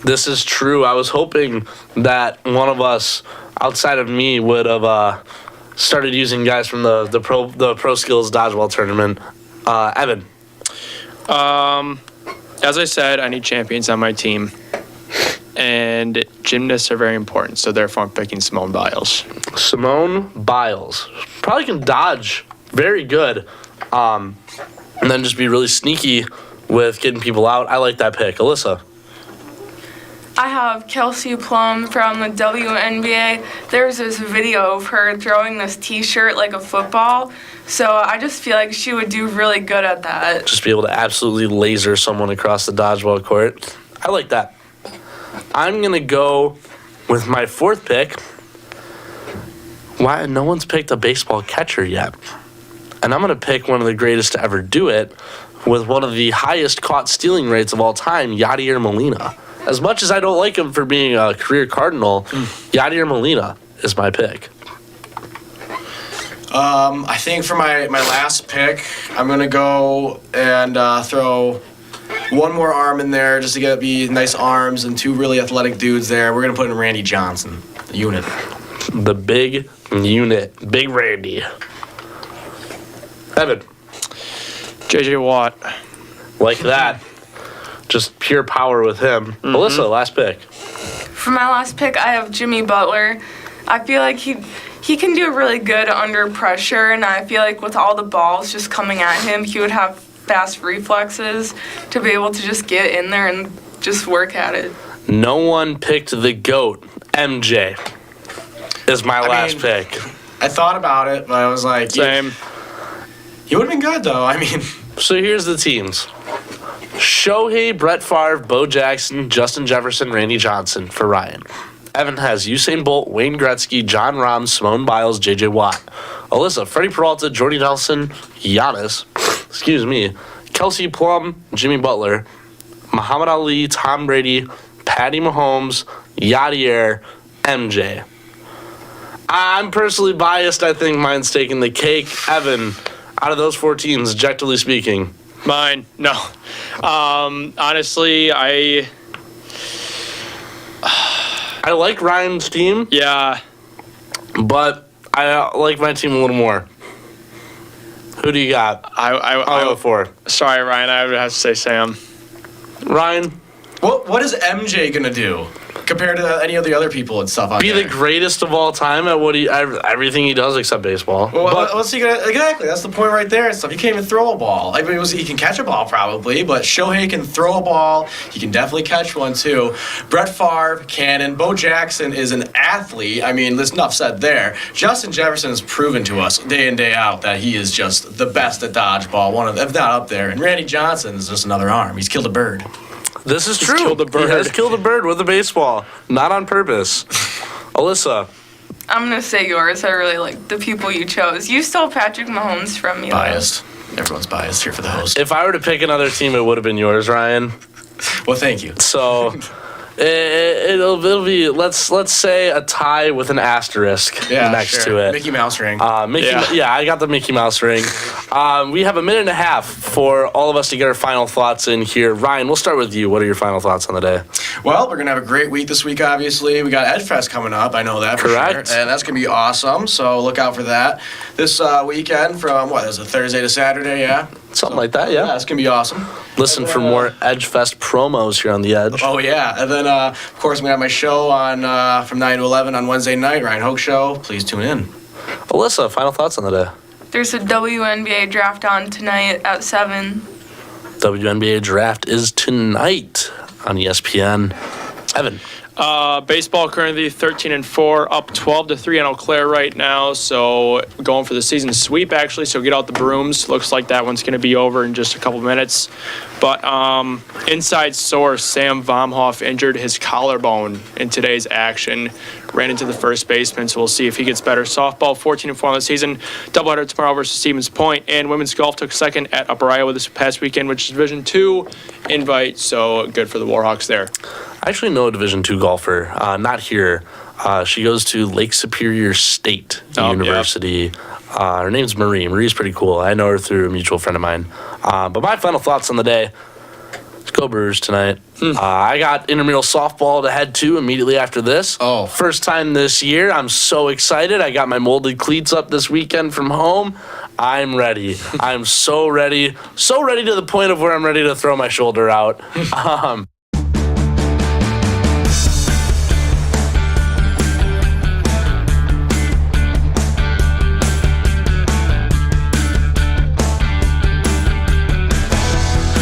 This is true. I was hoping that one of us, outside of me, would have started using guys from the Pro Skills Dodgeball Tournament. Evan. As I said, I need champions on my team. And gymnasts are very important, so therefore I'm picking Simone Biles. Simone Biles. Probably can dodge very good. and then just be really sneaky with getting people out. I like that pick. Alyssa. I have Kelsey Plum from the WNBA. There's this video of her throwing this t-shirt like a football. So I just feel like she would do really good at that. Just be able to absolutely laser someone across the dodgeball court. I like that. I'm going to go with my fourth pick. Why no one's picked a baseball catcher yet? And I'm going to pick one of the greatest to ever do it with one of the highest caught stealing rates of all time, Yadier Molina. As much as I don't like him for being a career Cardinal, Yadier Molina is my pick. I think for my last pick, I'm going to go and throw one more arm in there just to be nice arms and two really athletic dudes there. We're going to put in Randy Johnson, the unit. The big unit. Big Randy. Evan. J.J. Watt. Like that. Just pure power with him. Alyssa, last pick. For my last pick, I have Jimmy Butler. I feel like he can do really good under pressure, and I feel like with all the balls just coming at him, he would have fast reflexes to be able to just get in there and just work at it. No one picked the GOAT. MJ is my last pick. I thought about it, but I was like, Same. He would have been good, though. I mean, So here's the teams. Shohei, Brett Favre, Bo Jackson, Justin Jefferson, Randy Johnson for Ryan. Evan has Usain Bolt, Wayne Gretzky, John Rahm, Simone Biles, J.J. Watt. Alyssa, Freddie Peralta, Jordy Nelson, Giannis, Kelsey Plum, Jimmy Butler, Muhammad Ali, Tom Brady, Patty Mahomes, Yadier, MJ. I'm personally biased. I think mine's taking the cake. Evan, out of those four teams, objectively speaking. Mine, no. Honestly, I like Ryan's team, yeah. but I like my team a little more. Who do you got? I'll go for. Sorry, Ryan. I would have to say Sam. Ryan, what is MJ going to do compared to any of the other people and stuff on be there? the greatest of all time at what everything he does except baseball. Well, But what's he gonna exactly? That's the point right there and stuff. He can't even throw a ball. I mean, he can catch a ball probably, but Shohei can throw a ball. He can definitely catch one too. Brett Favre, Cannon, Bo Jackson is an athlete. I mean, there's enough said there. Justin Jefferson has proven to us day in day out that he is just the best at dodgeball, one of if not up there. And Randy Johnson is just another arm. He's killed a bird. this is true. killed a bird. He has killed a bird with a baseball, not on purpose. Alyssa, I'm going to say yours. I really like the people you chose. You stole Patrick Mahomes from me. though. Biased. Everyone's biased here for the host. if I were to pick another team, it would have been yours, Ryan. Well, thank you. So it'll be let's say a tie with an asterisk next to it. Mickey Mouse ring. I got the Mickey Mouse ring. We have a minute and a half for all of us to get our final thoughts in here. Ryan, we'll start with you. What are your final thoughts on the day? Well, we're going to have a great week this week, obviously. We got EdFest coming up. I know that for Correct. sure. And that's going to be awesome. So look out for that. This weekend from, is it Thursday to Saturday, yeah? Something like that, yeah. It's going to be awesome. Listen for more EdgeFest promos here on The Edge. Oh, yeah. And then, of course, I'm going to have my show on from 9 to 11 on Wednesday night, Ryan Hoke Show. Please tune in. Alyssa, final thoughts on the day? There's a WNBA draft on tonight at 7. WNBA draft is tonight on ESPN. Evan. Baseball currently 13-4, up 12-3 on Eau Claire right now. So going for the season sweep actually. So get out the brooms. Looks like that one's going to be over in just a couple minutes. But inside source, Sam Vomhoff injured his collarbone in today's action. Ran into the first baseman, so we'll see if he gets better. Softball 14-4 on the season. Doubleheader tomorrow versus Stevens Point. And women's golf took second at Upper Iowa this past weekend, which is Division II invite. So good for the Warhawks there. I actually know a Division II golfer, not here. She goes to Lake Superior State University. Her name's Marie. Marie's pretty cool. I know her through a mutual friend of mine. But my final thoughts on the day, let's go Brewers tonight. I got intramural softball to head to immediately after this. Oh. First time this year. I'm so excited. I got my molded cleats up this weekend from home. I'm ready. I'm so ready. So ready to the point of where I'm ready to throw my shoulder out.